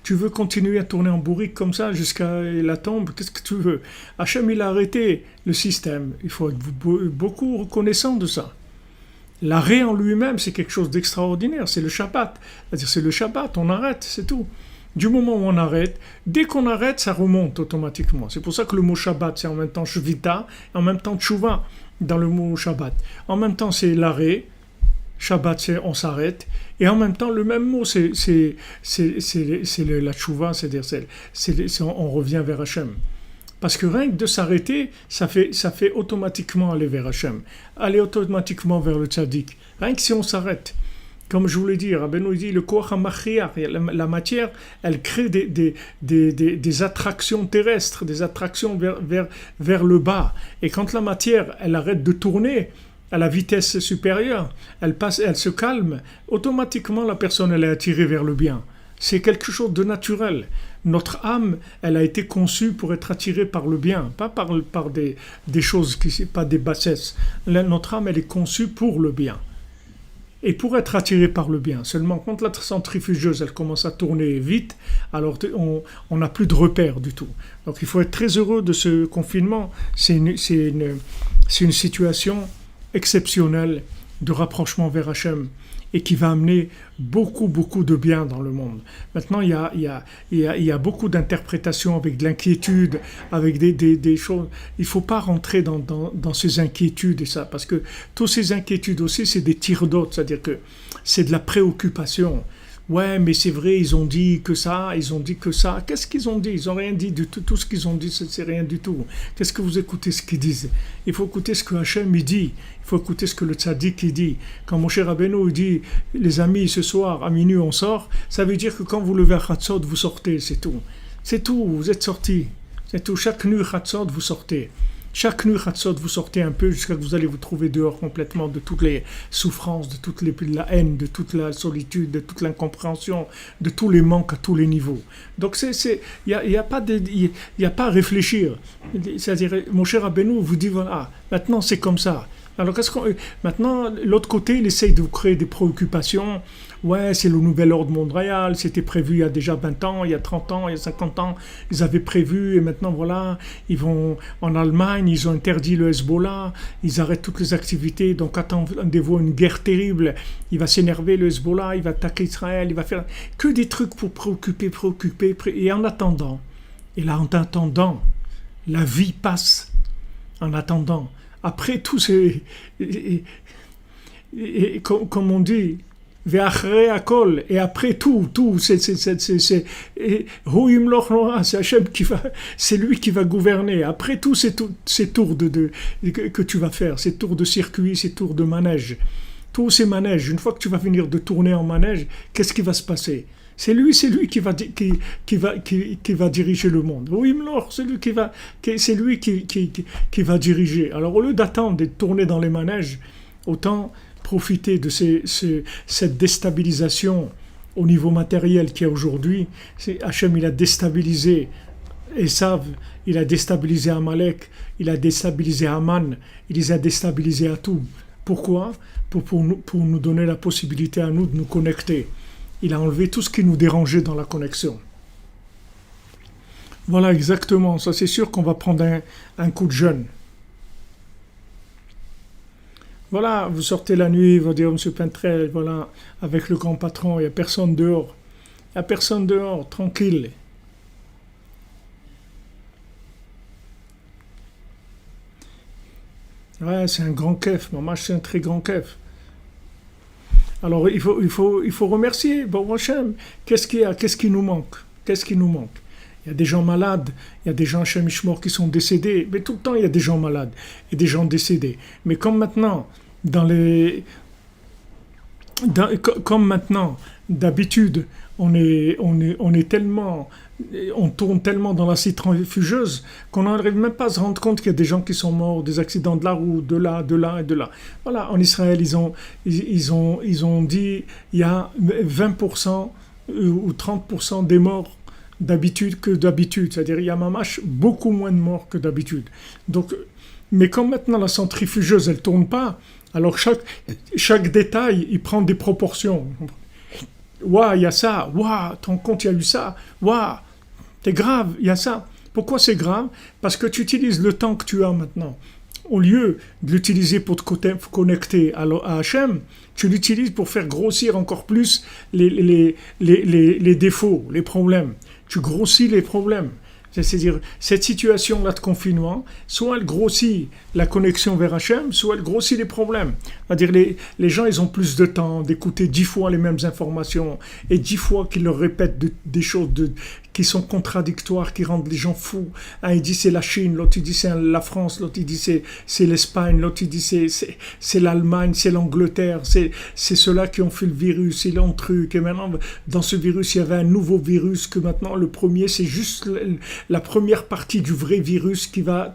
tu veux continuer à tourner en bourrique comme ça jusqu'à la tombe? Qu'est-ce que tu veux? Hachem, il a arrêté le système. Il faut être beaucoup reconnaissant de ça. L'arrêt en lui-même, c'est quelque chose d'extraordinaire, c'est le Shabbat. C'est-à-dire, c'est le Shabbat, on arrête, c'est tout. Du moment où on arrête, dès qu'on arrête, ça remonte automatiquement. C'est pour ça que le mot Shabbat, c'est en même temps Shvita, et en même temps Tchouva, dans le mot Shabbat. En même temps, c'est l'arrêt, Shabbat, c'est on s'arrête, et en même temps, le même mot, c'est la Tchouva, c'est-à-dire, on revient vers Hachem. Parce que rien que de s'arrêter, ça fait automatiquement aller vers Hachem, aller automatiquement vers le tzaddik. Rien que si on s'arrête. Comme je vous l'ai dit, Rabbeinu dit, le koach hamachiach, la matière, elle crée des attractions terrestres, des attractions vers le bas. Et quand la matière, elle arrête de tourner à la vitesse supérieure, elle se calme, automatiquement la personne, elle est attirée vers le bien. C'est quelque chose de naturel. Notre âme, elle a été conçue pour être attirée par le bien, pas par des choses qui pas des bassesses. Notre âme, elle est conçue pour le bien. Et pour être attirée par le bien. Seulement, quand la centrifugeuse, elle commence à tourner vite, alors on n'a plus de repères du tout. Donc il faut être très heureux de ce confinement. C'est une situation exceptionnelle de rapprochement vers Hachem et qui va amener beaucoup, beaucoup de bien dans le monde. Maintenant, il y a beaucoup d'interprétations avec de l'inquiétude, avec des choses. Il ne faut pas rentrer dans ces inquiétudes et ça, parce que toutes ces inquiétudes aussi, c'est des tirs d'eau, c'est-à-dire que c'est de la préoccupation. Ouais, mais c'est vrai, ils ont dit que ça, ils ont dit que ça. Qu'est-ce qu'ils ont dit? Ils n'ont rien dit du tout. Tout ce qu'ils ont dit, c'est rien du tout. Qu'est-ce que vous écoutez ce qu'ils disent? Il faut écouter ce que Hachem il dit. Il faut écouter ce que le tzaddik il dit. Quand Moshe Rabbeinu dit, les amis, ce soir, à minuit, on sort, ça veut dire que quand vous levez à Chatzot, vous sortez, c'est tout. C'est tout, vous êtes sortis. C'est tout. Chaque nuit, Chatzot, vous sortez. Chaque nuit, Chatzot, vous sortez un peu jusqu'à ce que vous allez vous trouver dehors complètement de toutes les souffrances, de la haine, de toute la solitude, de toute l'incompréhension, de tous les manques à tous les niveaux. Donc, il y a pas à réfléchir. C'est-à-dire, mon cher Rabbeinu vous dit, voilà, maintenant c'est comme ça. Alors, maintenant, l'autre côté, il essaye de vous créer des préoccupations. Ouais, c'est le nouvel ordre mondial, c'était prévu il y a déjà 20 ans, il y a 30 ans, il y a 50 ans, ils avaient prévu, et maintenant, voilà, ils vont en Allemagne, ils ont interdit le Hezbollah, ils arrêtent toutes les activités, donc attendez-vous une guerre terrible, il va s'énerver, le Hezbollah, il va attaquer Israël, il va faire que des trucs pour préoccuper, et en attendant, la vie passe, en attendant. Après tout, comme on dit, et après tout, c'est Hachem c'est lui qui va gouverner. Après tout, ces tours que tu vas faire, ces tours de circuit, ces tours de manège, tous ces manèges, une fois que tu vas finir de tourner en manège, qu'est-ce qui va se passer? C'est lui qui va diriger le monde. Oui, c'est lui qui va diriger. Alors au lieu d'attendre de tourner dans les manèges, autant profiter de cette déstabilisation au niveau matériel qu'il y a aujourd'hui. Hachem, il a déstabilisé Esav, il a déstabilisé Amalek, il a déstabilisé Haman, il les a déstabilisés à tout. Pourquoi? Pour nous donner la possibilité à nous de nous connecter. Il a enlevé tout ce qui nous dérangeait dans la connexion. Voilà, exactement. Ça, c'est sûr qu'on va prendre un coup de jeûne. Voilà, vous sortez la nuit, vous dire, M. Pentrel, voilà, avec le grand patron, il n'y a personne dehors. Il n'y a personne dehors, tranquille. Ouais, c'est un grand kef. Maman, c'est un très grand kef. Alors, il faut remercier. Bon, Hachem, qu'est-ce qu'il y a? Qu'est-ce qui nous manque? Qu'est-ce qui nous manque? Il y a des gens malades, il y a des gens Hachem Ishmor qui sont décédés. Mais tout le temps, il y a des gens malades et des gens décédés. Mais comme maintenant, comme maintenant, d'habitude, on tourne tellement dans la centrifugeuse qu'on n'arrive même pas à se rendre compte qu'il y a des gens qui sont morts, des accidents de la route, de là et de là. Voilà, en Israël, ils ont dit il y a 20% ou 30% des morts que d'habitude. C'est-à-dire il y a mamash beaucoup moins de morts que d'habitude. Donc, mais comme maintenant la centrifugeuse, elle tourne pas, alors chaque détail, il prend des proportions. Waouh, il y a ça. Waouh, ton compte, il y a eu ça. Waouh, c'est grave, il y a ça. Pourquoi c'est grave? Parce que tu utilises le temps que tu as maintenant. Au lieu de l'utiliser pour te connecter à Hachem, tu l'utilises pour faire grossir encore plus les défauts, les problèmes. Tu grossis les problèmes. C'est-à-dire, cette situation-là de confinement, soit elle grossit la connexion vers Hachem, soit elle grossit les problèmes. C'est-à-dire, les gens, ils ont plus de temps d'écouter 10 fois les mêmes informations et 10 fois qu'ils leur répètent des choses qui sont contradictoires, qui rendent les gens fous. Un il dit c'est la Chine, l'autre il dit c'est la France, l'autre il dit c'est l'Espagne, l'autre il dit c'est l'Allemagne, c'est l'Angleterre, c'est ceux-là qui ont fait le virus, et l'ont truc. Et maintenant, dans ce virus, il y avait un nouveau virus que maintenant, le premier, c'est juste la première partie du vrai virus qui va...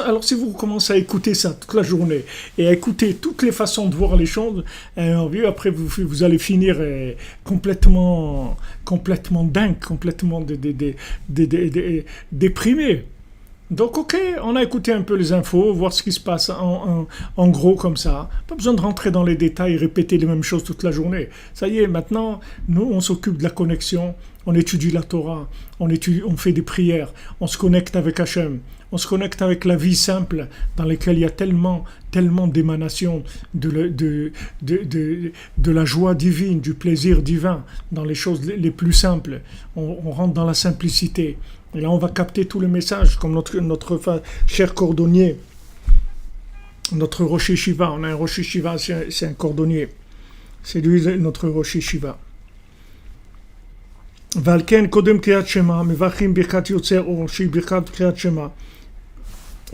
Alors, si vous commencez à écouter ça toute la journée et à écouter toutes les façons de voir les choses, après, vous allez finir complètement dingue, complètement déprimé. Donc, ok, on a écouté un peu les infos, voir ce qui se passe en gros comme ça. Pas besoin de rentrer dans les détails, répéter les mêmes choses toute la journée. Ça y est, maintenant, nous, on s'occupe de la connexion, on étudie la Torah, on fait des prières, on se connecte avec Hachem, on se connecte avec la vie simple dans laquelle il y a tellement d'émanations de la joie divine, du plaisir divin, dans les choses les plus simples. On rentre dans la simplicité. Et là, on va capter tous les messages, comme notre cher cordonnier, notre Rosh Yeshiva. On a un Rosh Yeshiva, c'est un cordonnier. C'est lui notre Rosh Yeshiva. Valken kodem kriyat shema, mevachim birkat yotzer or, shi birkat kriyat shema.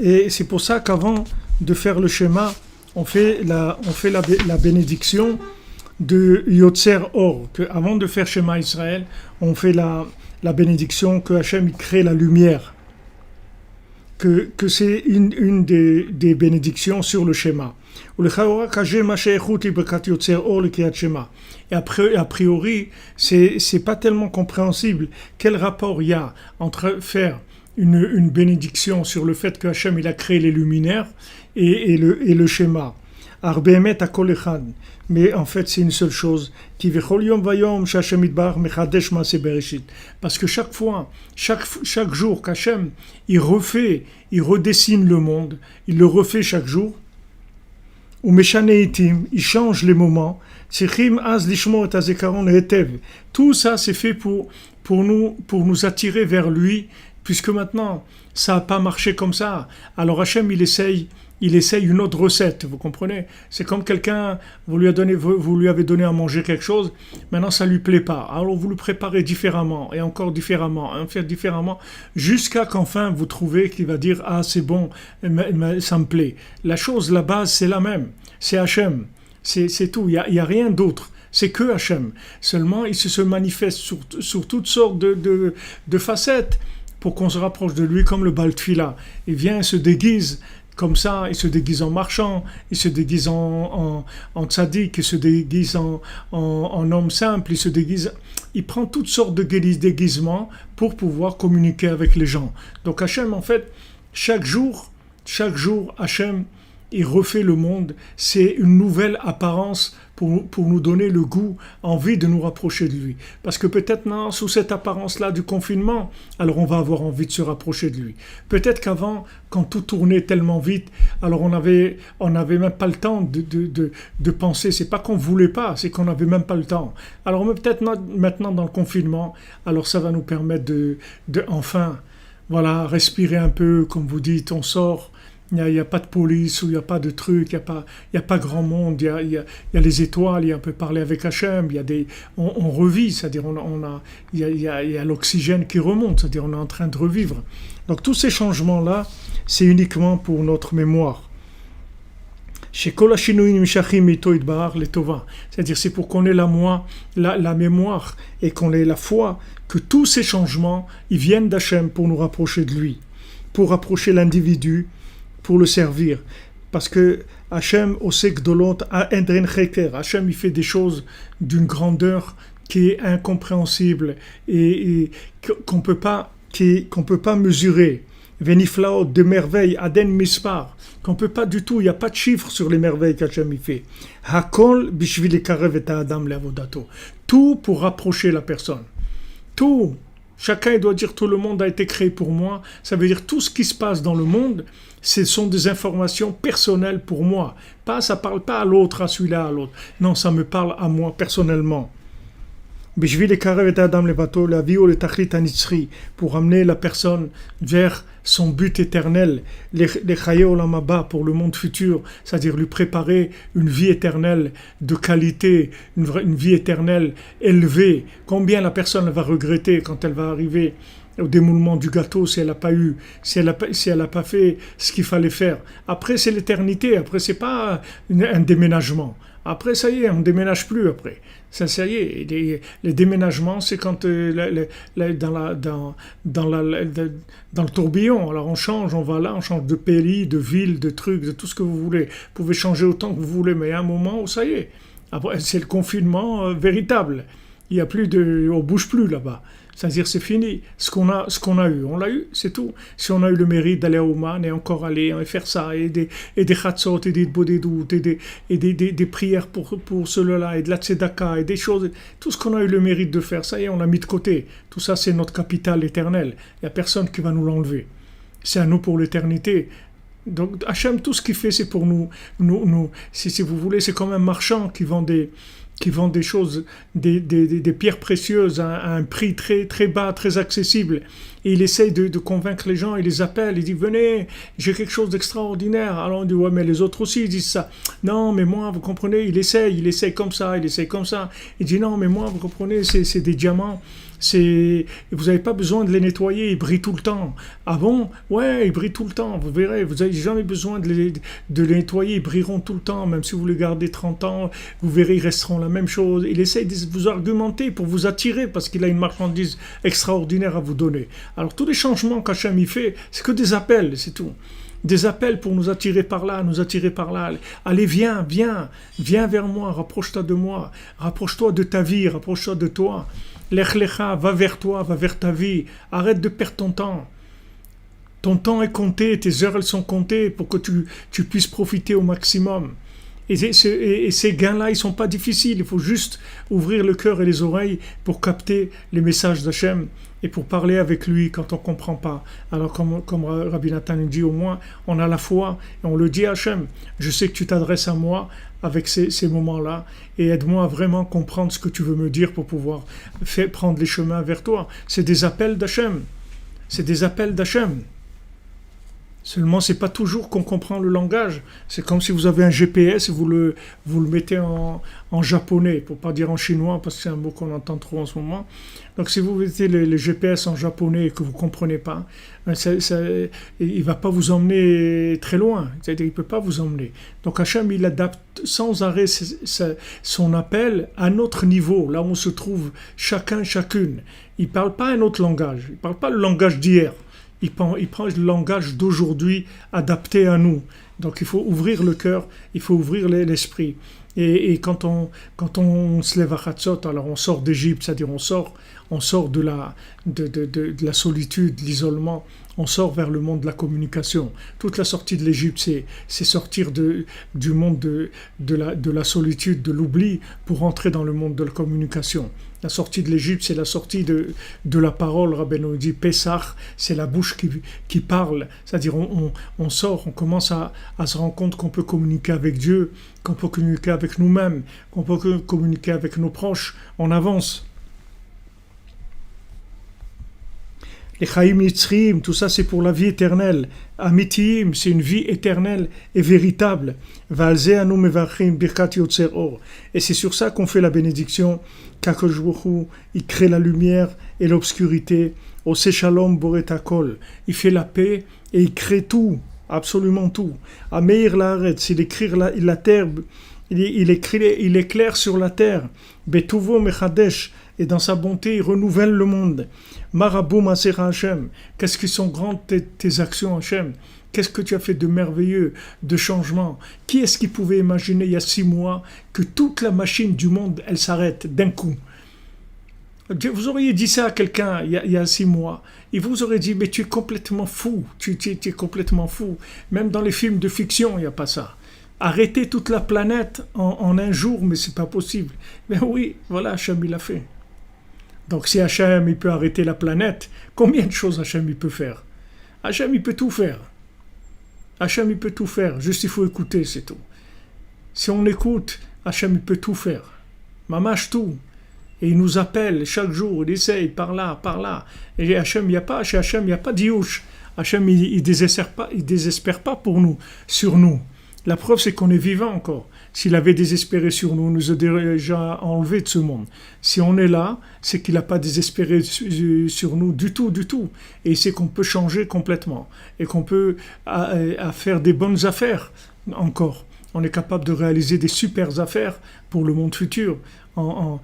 Et c'est pour ça qu'avant de faire le schéma, on fait la bénédiction de Yotzer Or. Avant de faire Shema Israël, on fait la bénédiction que Hachem crée la lumière. Que c'est une des bénédictions sur le schéma. Et après, a priori, c'est pas tellement compréhensible quel rapport il y a entre faire une bénédiction sur le fait que Hachem il a créé les luminaires et le schéma. Mais en fait, c'est une seule chose. Parce que chaque fois, chaque jour qu'Hachem il redessine le monde, il le refait chaque jour. Il change les moments. Tout ça, c'est fait pour nous attirer vers lui, puisque maintenant, ça n'a pas marché comme ça. Alors Hachem, il essaye une autre recette, vous comprenez? C'est comme quelqu'un, vous lui avez donné à manger quelque chose, maintenant ça lui plaît pas. Alors vous le préparez différemment, et encore différemment, faire différemment, jusqu'à qu'enfin vous trouvez qu'il va dire « Ah, c'est bon, ça me plaît ». La chose, la base, c'est la même. C'est Hachem. C'est tout, il y a rien d'autre. C'est que Hachem. Seulement, il se manifeste sur toutes sortes de facettes pour qu'on se rapproche de lui comme le Baal Tfila. Il vient, il se déguise comme ça, il se déguise en marchand, il se déguise en tzaddik, il se déguise en homme simple, il prend toutes sortes de déguisements pour pouvoir communiquer avec les gens. Donc Hachem, en fait, chaque jour, Hachem, il refait le monde, c'est une nouvelle apparence pour nous donner le goût, envie de nous rapprocher de lui. Parce que peut-être non, sous cette apparence-là du confinement, alors on va avoir envie de se rapprocher de lui. Peut-être qu'avant, quand tout tournait tellement vite, alors on avait même pas le temps de penser. C'est pas qu'on voulait pas, c'est qu'on n'avait même pas le temps. Alors peut-être maintenant dans le confinement, alors ça va nous permettre de enfin, voilà, respirer un peu, comme vous dites, on sort. Il n'y a pas de police, ou il n'y a pas de trucs, il n'y a pas grand monde, il y a les étoiles, on peut parler avec Hachem, on revit, c'est-à-dire il y a l'oxygène qui remonte, c'est-à-dire on est en train de revivre. Donc tous ces changements-là, c'est uniquement pour notre mémoire. C'est-à-dire c'est pour qu'on ait la mémoire et qu'on ait la foi que tous ces changements, ils viennent d'Hachem pour nous rapprocher de lui, pour rapprocher l'individu, pour le servir. Parce que Hachem, Hachem, il fait des choses d'une grandeur qui est incompréhensible et qu'on peut pas mesurer. Veniflaot, de merveilles, Aden Mispar, qu'on peut pas du tout, il n'y a pas de chiffre sur les merveilles qu'Hachem il fait. Hakol bishvil ekarev et adam leavodato. Tout pour rapprocher la personne. Tout. Chacun doit dire tout le monde a été créé pour moi. Ça veut dire tout ce qui se passe dans le monde, ce sont des informations personnelles pour moi. Ça parle pas à l'autre, à celui-là, à l'autre. Non, ça me parle à moi personnellement. Bishvil ekarev et adam levato lavio le tachlit hanitzri, pour amener la personne vers son but éternel, les chaye olam haba, pour le monde futur, c'est-à-dire lui préparer une vie éternelle de qualité, une vie éternelle élevée. Combien la personne va regretter quand elle va arriver au démoulement du gâteau si elle n'a pas eu, si elle a pas fait ce qu'il fallait faire. Après c'est l'éternité, après c'est pas un déménagement. Après ça y est, on ne déménage plus après. Ça y est, les déménagements c'est quand dans le tourbillon, alors on change, on va là, on change de pays, de ville, de trucs, de tout ce que vous voulez. Vous pouvez changer autant que vous voulez, mais il y a un moment où ça y est. Après c'est le confinement véritable. Il y a plus on bouge plus là-bas. C'est-à-dire c'est fini. Ce qu'on a eu, on l'a eu, c'est tout. Si on a eu le mérite d'aller à Ouman et encore aller et faire ça, et des chatzot, et des bodédout, et des prières pour cela, et de la tzedaka, et des choses, tout ce qu'on a eu le mérite de faire, ça y est, on l'a mis de côté. Tout ça, c'est notre capital éternel. Il n'y a personne qui va nous l'enlever. C'est à nous pour l'éternité. Donc Hachem, tout ce qu'il fait, c'est pour nous si vous voulez, c'est comme un marchand qui vend des choses, des pierres précieuses à un prix très, très bas, très accessible. Et il essaye de convaincre les gens, il les appelle, il dit « Venez, j'ai quelque chose d'extraordinaire ». Alors on dit « Ouais, mais les autres aussi ils disent ça ». « Non, mais moi, vous comprenez, il essaye comme ça, il essaye comme ça ». Il dit « Non, mais moi, vous comprenez, c'est des diamants. Vous n'avez pas besoin de les nettoyer, ils brillent tout le temps. » « Ah bon ? Ouais, ils brillent tout le temps, vous verrez, vous n'avez jamais besoin de les nettoyer, ils brilleront tout le temps, même si vous les gardez 30 ans, vous verrez, ils resteront la même chose. Il essaye de vous argumenter pour vous attirer, parce qu'il a une marchandise extraordinaire à vous donner. Alors tous les changements qu'Hachem y fait, c'est que des appels, c'est tout. Des appels pour nous attirer par là, nous attirer par là. Allez, viens vers moi, rapproche-toi de moi, rapproche-toi de ta vie, rapproche-toi de toi. Lech lecha, va vers toi, va vers ta vie. Arrête de perdre ton temps. Ton temps est compté, tes heures elles sont comptées pour que tu puisses profiter au maximum. Et ces gains-là, ils sont pas difficiles. Il faut juste ouvrir le cœur et les oreilles pour capter les messages d'Hachem et pour parler avec lui quand on comprend pas. Alors comme Rabbi Nathan nous dit, au moins on a la foi et on le dit à Hachem. Je sais que tu t'adresses à moi avec ces moments-là et aide-moi à vraiment comprendre ce que tu veux me dire pour pouvoir prendre les chemins vers toi. C'est des appels d'Hachem. C'est des appels d'Hachem. Seulement, c'est pas toujours qu'on comprend le langage. C'est comme si vous avez un GPS et vous le mettez en japonais, pour pas dire en chinois, parce que c'est un mot qu'on entend trop en ce moment. Donc, si vous mettez le GPS en japonais et que vous comprenez pas, il va pas vous emmener très loin. C'est-à-dire, il peut pas vous emmener. Donc, Hachem, il adapte sans arrêt son appel à notre niveau, là où on se trouve chacune. Il parle pas un autre langage. Il parle pas le langage d'hier. Il prend le langage d'aujourd'hui adapté à nous. Donc il faut ouvrir le cœur, il faut ouvrir l'esprit. Et quand on se lève à Chatzot, alors on sort d'Égypte, c'est-à-dire on sort de la solitude, de l'isolement, on sort vers le monde de la communication. Toute la sortie de l'Égypte, c'est sortir du monde de la solitude, de l'oubli, pour entrer dans le monde de la communication. La sortie de l'Égypte, c'est la sortie de la parole. Rabbeinu dit Pessah, c'est la bouche qui parle. C'est-à-dire on sort, on commence à se rendre compte qu'on peut communiquer avec Dieu, qu'on peut communiquer avec nous-mêmes, qu'on peut communiquer avec nos proches. On avance. Les Chaim Yitzriim, tout ça c'est pour la vie éternelle. Amitiim, c'est une vie éternelle et véritable. Valze anu mevachim birkat yotzer or. Et c'est sur ça qu'on fait la bénédiction. Qu'Akadosh Baruch Hu, il crée la lumière et l'obscurité. Ose shalom boret hakol. Il fait la paix et il crée tout, absolument tout. Ameir laaretz, il écrit la terre, il éclaire sur la terre. Betuvo mechadesh. Et dans sa bonté, il renouvelle le monde. Marabou Masera Hachem. Qu'est-ce qui sont grandes tes actions, Hachem? Qu'est-ce que tu as fait de merveilleux, de changement? Qui est-ce qui pouvait imaginer il y a 6 mois que toute la machine du monde, elle s'arrête d'un coup? Vous auriez dit ça à quelqu'un il y a 6 mois. Il vous aurait dit, mais tu es complètement fou. Tu es complètement fou. Même dans les films de fiction, il n'y a pas ça. Arrêter toute la planète en un jour, mais c'est pas possible. Mais oui, voilà, Hachem, il l'a fait. Donc si Hachem, il peut arrêter la planète, combien de choses Hachem, il peut faire? Hachem, il peut tout faire. Hachem, il peut tout faire. Juste, il faut écouter, c'est tout. Si on écoute, Hachem, il peut tout faire. Mamash tout. Et il nous appelle chaque jour, il essaye par là, par là. Et Hachem, chez Hachem, il n'y a pas d'Iyush. Hachem, il désespère pas pour nous, sur nous. La preuve, c'est qu'on est vivant encore. S'il avait désespéré sur nous, il nous a déjà enlevé de ce monde. Si on est là, c'est qu'il n'a pas désespéré sur nous du tout, du tout. Et c'est qu'on peut changer complètement. Et qu'on peut à faire des bonnes affaires encore. On est capable de réaliser des super affaires pour le monde futur en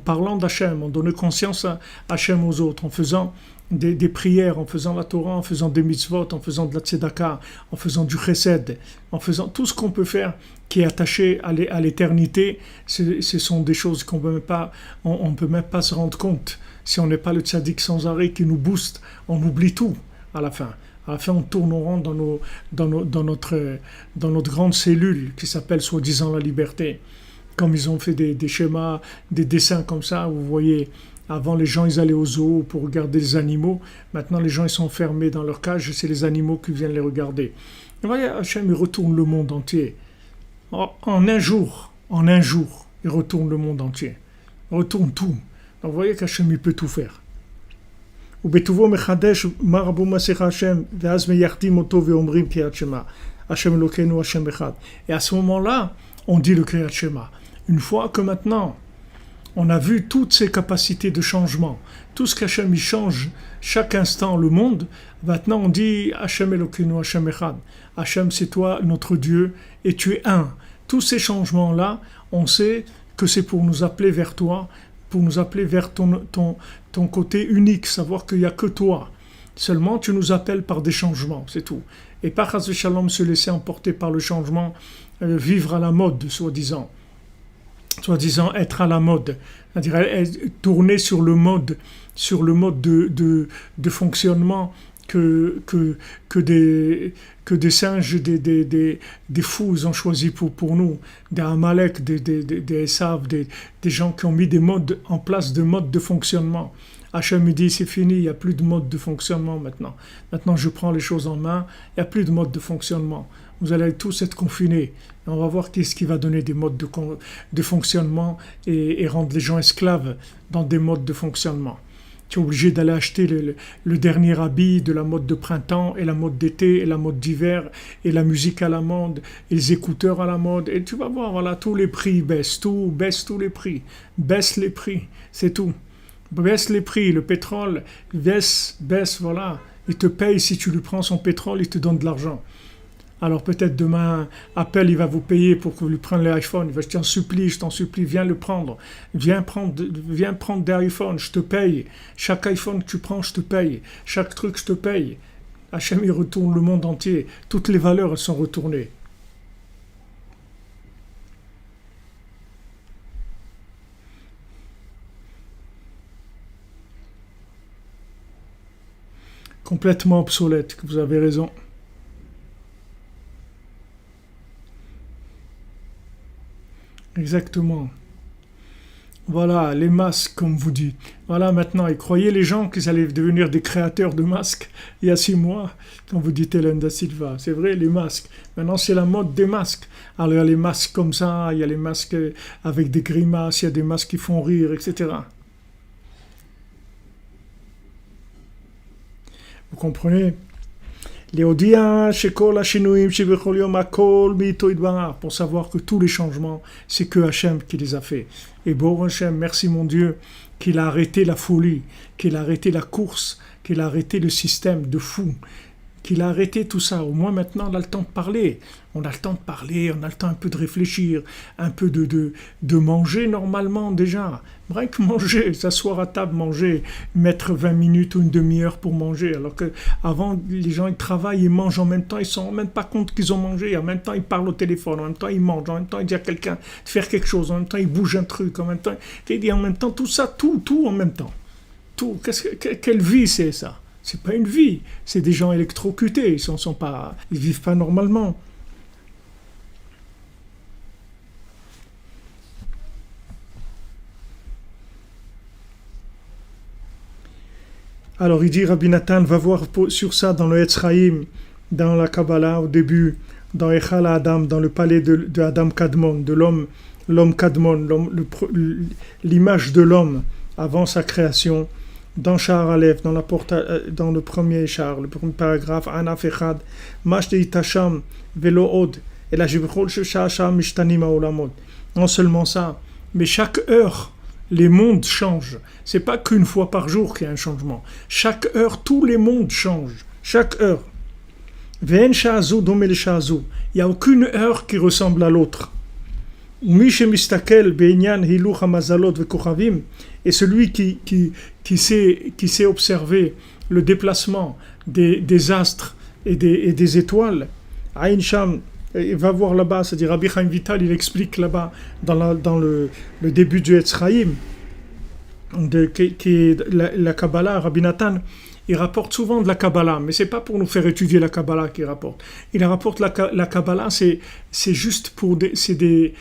parlant d'Hachem, en donnant conscience à Hachem aux autres, en faisant des prières, en faisant la Torah, en faisant des mitzvot, en faisant de la tzedaka, en faisant du chesed, en faisant tout ce qu'on peut faire qui est attaché à l'éternité. Ce sont des choses qu'on peut même pas, on peut même pas se rendre compte. Si on n'est pas le tzaddik sans arrêt qui nous booste, on oublie tout à la fin. À la fin, on tourne au rond dans notre grande cellule qui s'appelle soi-disant la liberté. Comme ils ont fait des schémas, des dessins comme ça, vous voyez, avant les gens ils allaient au zoo pour regarder les animaux, maintenant les gens ils sont enfermés dans leur cage, c'est les animaux qui viennent les regarder. Et vous voyez, Hachem il retourne le monde entier. En un jour, il retourne le monde entier. Il retourne tout. Donc vous voyez qu'Hachem il peut tout faire. ובטובו מחדש מה רבו מסך השם ואז מייחדים אותו ואומרים קריאת שמע השם אלוקינו השם אחד. Et à ce moment-là on dit le Kriyat Shema. Une fois que maintenant on a vu toutes ces capacités de changement, tout ce qu'Hachem il change chaque instant le monde, maintenant on dit Hachem Elokeinu Hachem Echad. Hachem c'est toi notre Dieu et tu es un. Tous ces changements là, on sait que c'est pour nous appeler vers toi, pour nous appeler vers ton côté unique, savoir qu'il n'y a que toi. Seulement tu nous appelles par des changements, c'est tout. Et pas Chas v'Shalom se laisser emporter par le changement, vivre à la mode, soi-disant être à la mode, c'est-à-dire tourner sur le mode de fonctionnement que des singes, des fous ils ont choisi pour nous, des Amalek, des Esav, des gens qui ont mis des modes en place, de modes de fonctionnement. Hachem me dit c'est fini, il n'y a plus de mode de fonctionnement maintenant. Maintenant je prends les choses en main, il n'y a plus de mode de fonctionnement. Vous allez tous être confinés. On va voir qu'est-ce qui va donner des modes de fonctionnement et rendre les gens esclaves dans des modes de fonctionnement. Tu es obligé d'aller acheter le dernier habit de la mode de printemps et la mode d'été et la mode d'hiver et la musique à la mode et les écouteurs à la mode. Et tu vas voir, voilà, tous les prix baissent, baisse tous les prix. Baisse les prix, c'est tout. Baisse les prix, le pétrole baisse, voilà. Il te paye, si tu lui prends son pétrole, il te donne de l'argent. Alors peut-être demain, Apple, il va vous payer pour que vous lui preniez l'iPhone. Il va, je t'en supplie, viens le prendre. Viens prendre des iPhones, je te paye. Chaque iPhone que tu prends, je te paye. Chaque truc, je te paye. Hachem, il retourne le monde entier. Toutes les valeurs, elles sont retournées. Complètement obsolète, vous avez raison. Exactement. Voilà, les masques, comme vous dites. Voilà, maintenant, et croyez les gens qu'ils allaient devenir des créateurs de masques il y a 6 mois, quand vous dites Hélène da Silva. C'est vrai, les masques. Maintenant, c'est la mode des masques. Alors, il y a les masques comme ça, il y a les masques avec des grimaces, il y a des masques qui font rire, etc. Vous comprenez? Pour savoir que tous les changements, c'est que Hachem qui les a fait. Et bon Hachem, merci mon Dieu, qu'il a arrêté la folie, qu'il a arrêté la course, qu'il a arrêté le système de fou, qu'il a arrêté tout ça. Au moins maintenant, on a le temps de parler. On a le temps de parler, on a le temps un peu de réfléchir, un peu de manger normalement déjà. Rien que manger, s'asseoir à table, manger, mettre 20 minutes ou une demi-heure pour manger. Alors qu'avant, les gens ils travaillent, ils mangent en même temps, ils ne se rendent même pas compte qu'ils ont mangé. En même temps, ils parlent au téléphone, en même temps, ils mangent, en même temps, ils disent à quelqu'un de faire quelque chose, en même temps, ils bougent un truc, en même temps, tout ça, tout en même temps. Tout. Quelle vie c'est ça? C'est pas une vie, c'est des gens électrocutés, ils vivent pas normalement. Alors il dit, Rabbi Nathan, va voir sur ça dans le Etz Chaim, dans la Kabbalah au début, dans Echal Adam, dans le palais de Adam Kadmon, de l'homme l'homme Kadmon, l'image de l'homme avant sa création, dans Sha'ar Aleph, dans le premier char, le premier paragraphe, Anaf Echad, Mashdei Tasham, Velo Od, et la Jibrol Shasham Mishtanim Haolamot. Non seulement ça, mais chaque heure, les mondes changent. C'est pas qu'une fois par jour qu'il y a un changement. Chaque heure, tous les mondes changent. Chaque heure. Ve'en Sha'azu Domel Sha'azu. Il n'y a aucune heure qui ressemble à l'autre. Et celui qui sait observer le déplacement des astres et des étoiles, Aïn Sham, il va voir là-bas, c'est-à-dire Rabbi Chaim Vital, il explique là-bas dans le début du Etz Chaim, qui est la Kabbalah, Rabbi Nathan, il rapporte souvent de la Kabbalah, mais c'est pas pour nous faire étudier la Kabbalah qu'il rapporte. Il rapporte la Kabbalah, c'est juste c'est des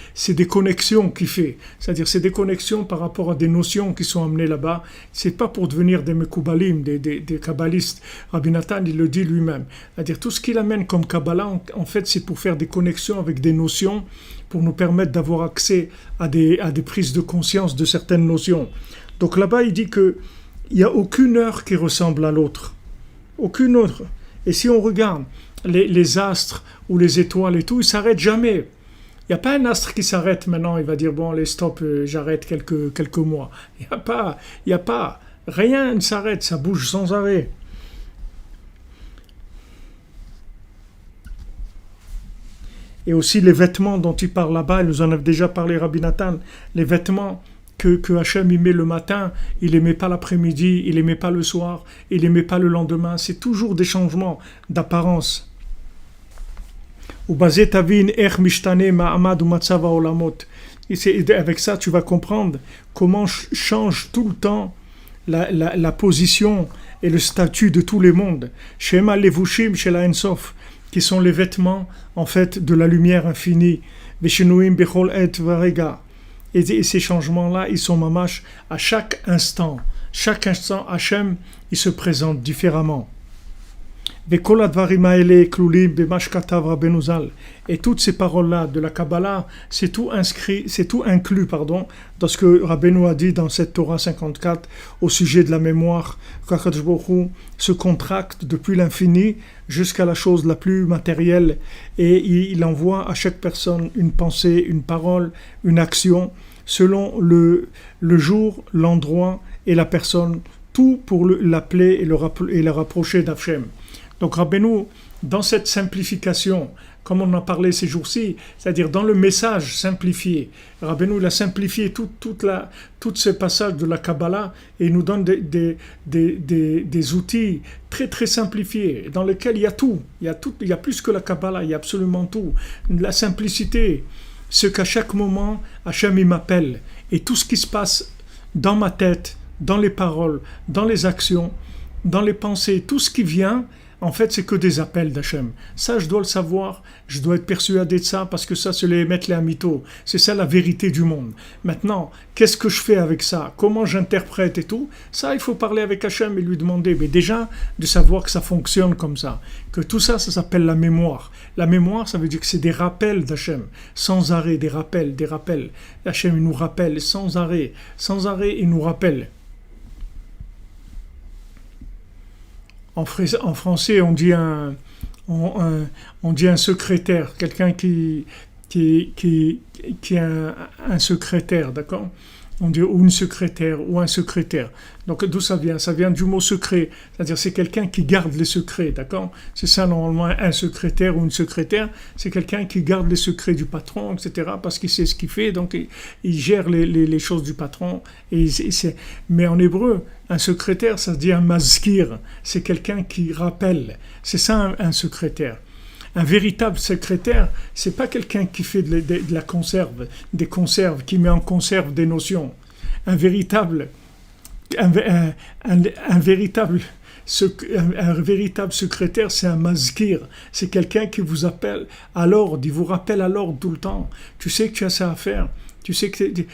connexions qu'il fait. C'est-à-dire, c'est des connexions par rapport à des notions qui sont amenées là-bas. C'est pas pour devenir des Mekoubalim, des kabbalistes. Rabbi Nathan, il le dit lui-même. C'est-à-dire, tout ce qu'il amène comme Kabbalah, en fait, c'est pour faire des connexions avec des notions, pour nous permettre d'avoir accès à des prises de conscience de certaines notions. Donc là-bas, il dit que il n'y a aucune heure qui ressemble à l'autre. Aucune autre. Et si on regarde les astres ou les étoiles et tout, ils ne s'arrêtent jamais. Il n'y a pas un astre qui s'arrête maintenant, il va dire, bon, allez, stop, j'arrête quelques mois. Il n'y a pas. Rien ne s'arrête, ça bouge sans arrêt. Et aussi les vêtements dont il parle là-bas, il nous en a déjà parlé, Rabbi Nathan, les vêtements que Hachem y met le matin, il les met pas l'après-midi, il les met pas le soir, il les met pas le lendemain. C'est toujours des changements d'apparence. Avec ça, tu vas comprendre comment change tout le temps la position et le statut de tous les mondes. Shema levushim shel Ensof, qui sont les vêtements en fait de la lumière infinie. Veshenuim bechol et varega. Et ces changements-là, ils sont mamash à chaque instant. Chaque instant, Hachem, il se présente différemment. Et toutes ces paroles-là de la Kabbalah, c'est tout inclus, dans ce que Rabbeinu a dit dans cette Torah 54 au sujet de la mémoire, qu'Akadosh Baruch Hu se contracte depuis l'infini jusqu'à la chose la plus matérielle, et il envoie à chaque personne une pensée, une parole, une action, selon le jour, l'endroit et la personne, tout pour l'appeler et le rapprocher d'Hachem. Donc Rabbeinu, dans cette simplification, comme on en parlait ces jours-ci, c'est-à-dire dans le message simplifié, Rabbeinu il a simplifié tous ces passages de la Kabbalah et il nous donne des outils très très simplifiés dans lesquels il y a tout, il y a plus que la Kabbalah, il y a absolument tout. La simplicité, ce qu'à chaque moment Hachem il m'appelle, et tout ce qui se passe dans ma tête, dans les paroles, dans les actions, dans les pensées, tout ce qui vient, en fait, c'est que des appels d'Hachem. Ça, je dois le savoir, je dois être persuadé de ça, parce que ça, c'est les mettre les amito. C'est ça la vérité du monde. Maintenant, qu'est-ce que je fais avec ça? Comment j'interprète et tout? Ça, il faut parler avec Hachem et lui demander. Mais déjà, de savoir que ça fonctionne comme ça. Que tout ça, ça s'appelle la mémoire. La mémoire, ça veut dire que c'est des rappels d'Hachem. Sans arrêt, des rappels. Hachem, il nous rappelle sans arrêt. Sans arrêt, il nous rappelle. En français, on dit un secrétaire, quelqu'un qui est un secrétaire, d'accord? On dit ou une secrétaire ou un secrétaire. Donc d'où ça vient? Ça vient du mot secret, c'est-à-dire c'est quelqu'un qui garde les secrets, d'accord? C'est ça normalement un secrétaire ou une secrétaire, c'est quelqu'un qui garde les secrets du patron, etc. Parce qu'il sait ce qu'il fait, donc il gère les choses du patron. Mais en hébreu, un secrétaire, ça se dit un mazkir, c'est quelqu'un qui rappelle. C'est ça un secrétaire. Un véritable secrétaire, c'est pas quelqu'un qui fait de la conserve, des conserves, qui met en conserve des notions. Un véritable secrétaire, c'est un mazkir. C'est quelqu'un qui vous appelle à l'ordre, il vous rappelle à l'ordre tout le temps. Tu sais que tu as ça à faire. Tu sais que tu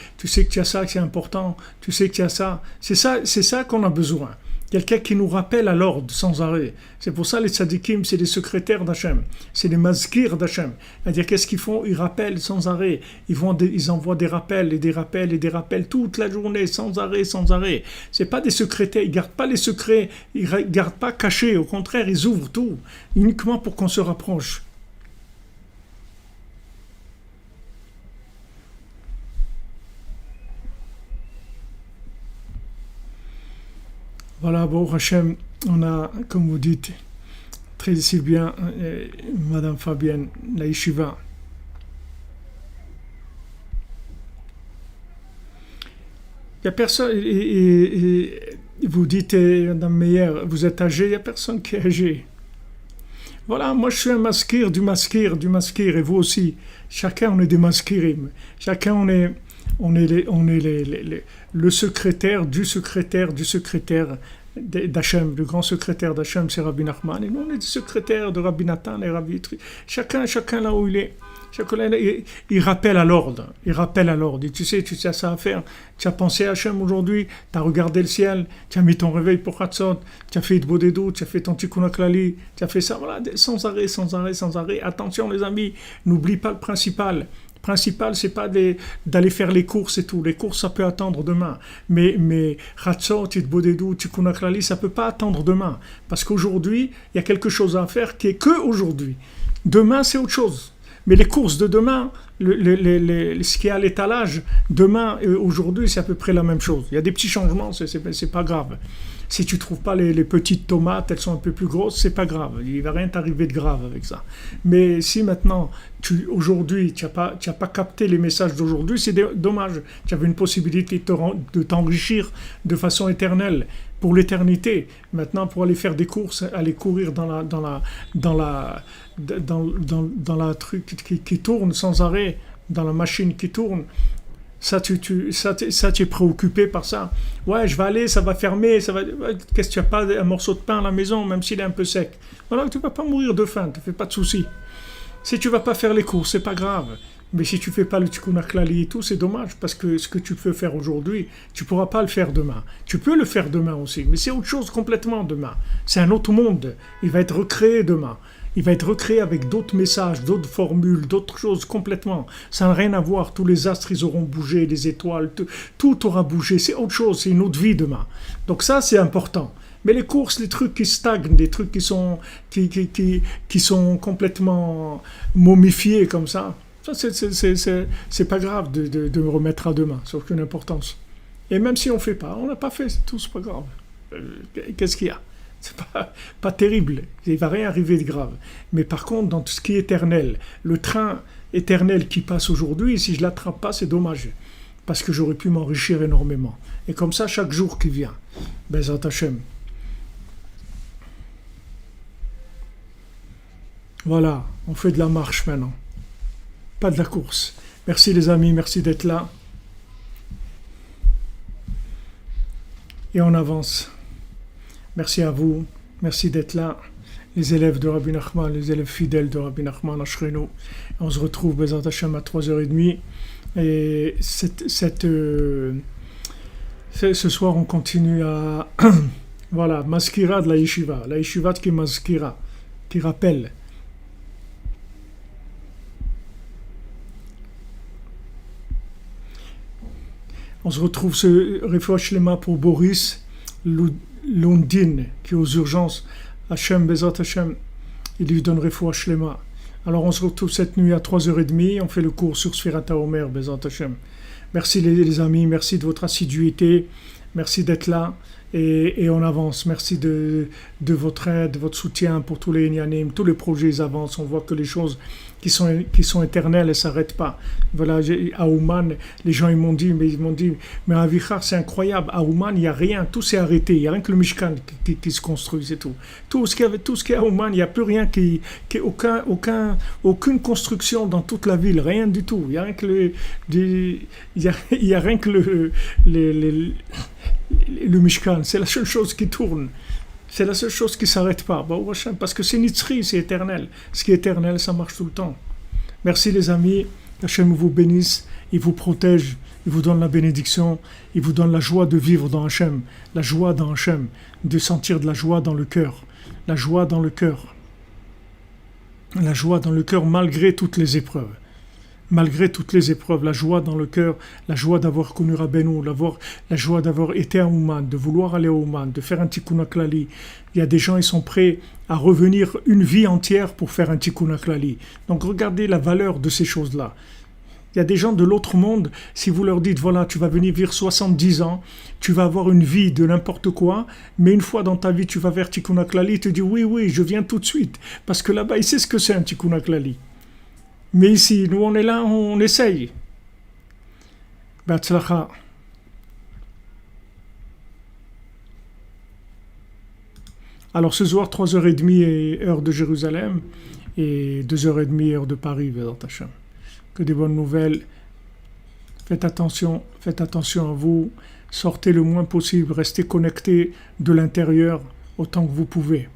as ça, que c'est important. Tu sais que tu as ça. C'est ça qu'on a besoin. quelqu'un qui nous rappelle à l'ordre sans arrêt. C'est pour ça les tzadikim, c'est des secrétaires d'Hachem, c'est des mazkirs d'Hachem. C'est-à-dire qu'est-ce qu'ils font? Ils rappellent sans arrêt. Ils envoient des rappels et des rappels et des rappels toute la journée, sans arrêt, sans arrêt. C'est pas des secrétaires, ils gardent pas les secrets, ils gardent pas cachés. Au contraire, ils ouvrent tout, uniquement pour qu'on se rapproche. Voilà, bon, Hachem, on a, comme vous dites, très si bien, Madame Fabienne, la yeshiva. Il n'y a personne, et vous dites, Madame Meyer, vous êtes âgé, il n'y a personne qui est âgé. Voilà, moi je suis un maskir, du maskir, et vous aussi. Chacun, on est des maskirim. Chacun, on est le secrétaire d'Hachem, le grand secrétaire d'Hachem, c'est Rabbi Nachman. Et nous, on est des secrétaires de Rabbi Nathan et Rabbi Tri. Chacun là où il est. Chacun, il rappelle à l'ordre. Il rappelle à l'ordre. Et tu sais ça à faire. Tu as pensé à Hachem aujourd'hui, tu as regardé le ciel, tu as mis ton réveil pour Hatzot, tu as fait Itbo Dedou, tu as fait ton Tikkun HaKlali, tu as fait ça, voilà, sans arrêt. Attention les amis, n'oublie pas le principal. Principal, c'est pas d'aller faire les courses et tout. Les courses, ça peut attendre demain. Mais Hatzot, Itbo Dedou, Tikkun HaKlali, ça peut pas attendre demain. Parce qu'aujourd'hui, il y a quelque chose à faire qui est que aujourd'hui. Demain, c'est autre chose. Mais les courses de demain, ce qui est à l'étalage, demain et aujourd'hui, c'est à peu près la même chose. Il y a des petits changements, c'est pas grave. Si tu trouves pas les petites tomates, elles sont un peu plus grosses, c'est pas grave. Il va rien t'arriver de grave avec ça. Mais si maintenant, aujourd'hui, tu n'as pas capté les messages d'aujourd'hui, c'est dommage. Tu avais une possibilité de t'enrichir de façon éternelle, pour l'éternité. Maintenant, pour aller faire des courses, aller courir dans la truc qui tourne sans arrêt, dans la machine qui tourne, ça tu es préoccupé par ça. Ouais, je vais aller, ça va fermer, qu'est-ce que tu n'as pas un morceau de pain à la maison, même s'il est un peu sec. Voilà, tu ne vas pas mourir de faim, tu ne fais pas de soucis. Si tu ne vas pas faire les courses, c'est pas grave. Mais si tu ne fais pas le Tikkun HaKlali et tout, c'est dommage, parce que ce que tu peux faire aujourd'hui, tu ne pourras pas le faire demain. Tu peux le faire demain aussi, mais c'est autre chose complètement demain. C'est un autre monde. Il va être recréé demain. Il va être recréé avec d'autres messages, d'autres formules, d'autres choses complètement. Ça n'a rien à voir. Tous les astres, ils auront bougé, les étoiles, tout aura bougé. C'est autre chose, c'est une autre vie demain. Donc ça, c'est important. Mais les courses, les trucs qui stagnent, des trucs qui sont complètement momifiés comme ça, c'est pas grave de me remettre à demain. Ça n'a aucune importance. Et même si on fait pas, on n'a pas fait, c'est tout, c'est pas grave. Qu'est-ce qu'il y a? C'est pas terrible, il ne va rien arriver de grave. Mais par contre, dans tout ce qui est éternel, le train éternel qui passe aujourd'hui, si je ne l'attrape pas, c'est dommage. Parce que j'aurais pu m'enrichir énormément. Et comme ça, chaque jour qui vient. Bezat Hashem. Voilà, on fait de la marche maintenant. Pas de la course. Merci les amis, merci d'être là. Et on avance. Merci à vous, merci d'être là, les élèves de Rabbi Nachman, les élèves fidèles de Rabbi Nachman à Shreno. On se retrouve Bezat Hashem à 3h30. Et ce soir, on continue à voilà, Maskira de la yeshiva qui est Maskira, qui rappelle. On se retrouve ce Refoua Shlema pour Boris Lundin, qui est aux urgences. Hachem, Bezat Hashem, il lui donne Refoua Shlema. Alors on se retrouve cette nuit à 3h30, on fait le cours sur Sfirat HaOmer, Bezat Hashem. Merci les amis, merci de votre assiduité, merci d'être là, et on avance. Merci de votre aide, de votre soutien pour tous les Inyanim, tous les projets ils avancent, on voit que les choses qui sont éternelles, elles ne s'arrêtent pas. Voilà, à Ouman, les gens ils m'ont dit, mais à Vichar c'est incroyable, à Ouman il n'y a rien, tout s'est arrêté, il n'y a rien que le Mishkan qui se construit, c'est tout. Tout ce qui est à Ouman, il n'y a plus rien aucune construction dans toute la ville, rien du tout. Il n'y a rien que le Mishkan, c'est la seule chose qui tourne. C'est la seule chose qui ne s'arrête pas. Parce que c'est Nitzri, c'est éternel. Ce qui est éternel, ça marche tout le temps. Merci les amis. Hachem vous bénisse. il vous protège, il vous donne la bénédiction, il vous donne la joie de vivre dans Hachem, la joie dans Hachem, de sentir de la joie dans le cœur, la joie dans le cœur, la joie dans le cœur malgré toutes les épreuves. Malgré toutes les épreuves, la joie dans le cœur, la joie d'avoir connu Rabbeinu, la joie d'avoir été à Ouman, de vouloir aller à Ouman, de faire un tikkun haklali. Il y a des gens, ils sont prêts à revenir une vie entière pour faire un tikkun haklali. Donc regardez la valeur de ces choses-là. Il y a des gens de l'autre monde, si vous leur dites, voilà, tu vas venir vivre 70 ans, tu vas avoir une vie de n'importe quoi, mais une fois dans ta vie, tu vas vers tikkun haklali, tu te dis, oui, je viens tout de suite. Parce que là-bas, il sait ce que c'est un tikkun haklali. Mais ici, nous on est là, on essaye. Batzlacha. Alors ce soir, 3h30 heure de Jérusalem et 2h30 heure de Paris, Bézat Hachem. Que des bonnes nouvelles. Faites attention à vous. Sortez le moins possible, restez connectés de l'intérieur autant que vous pouvez.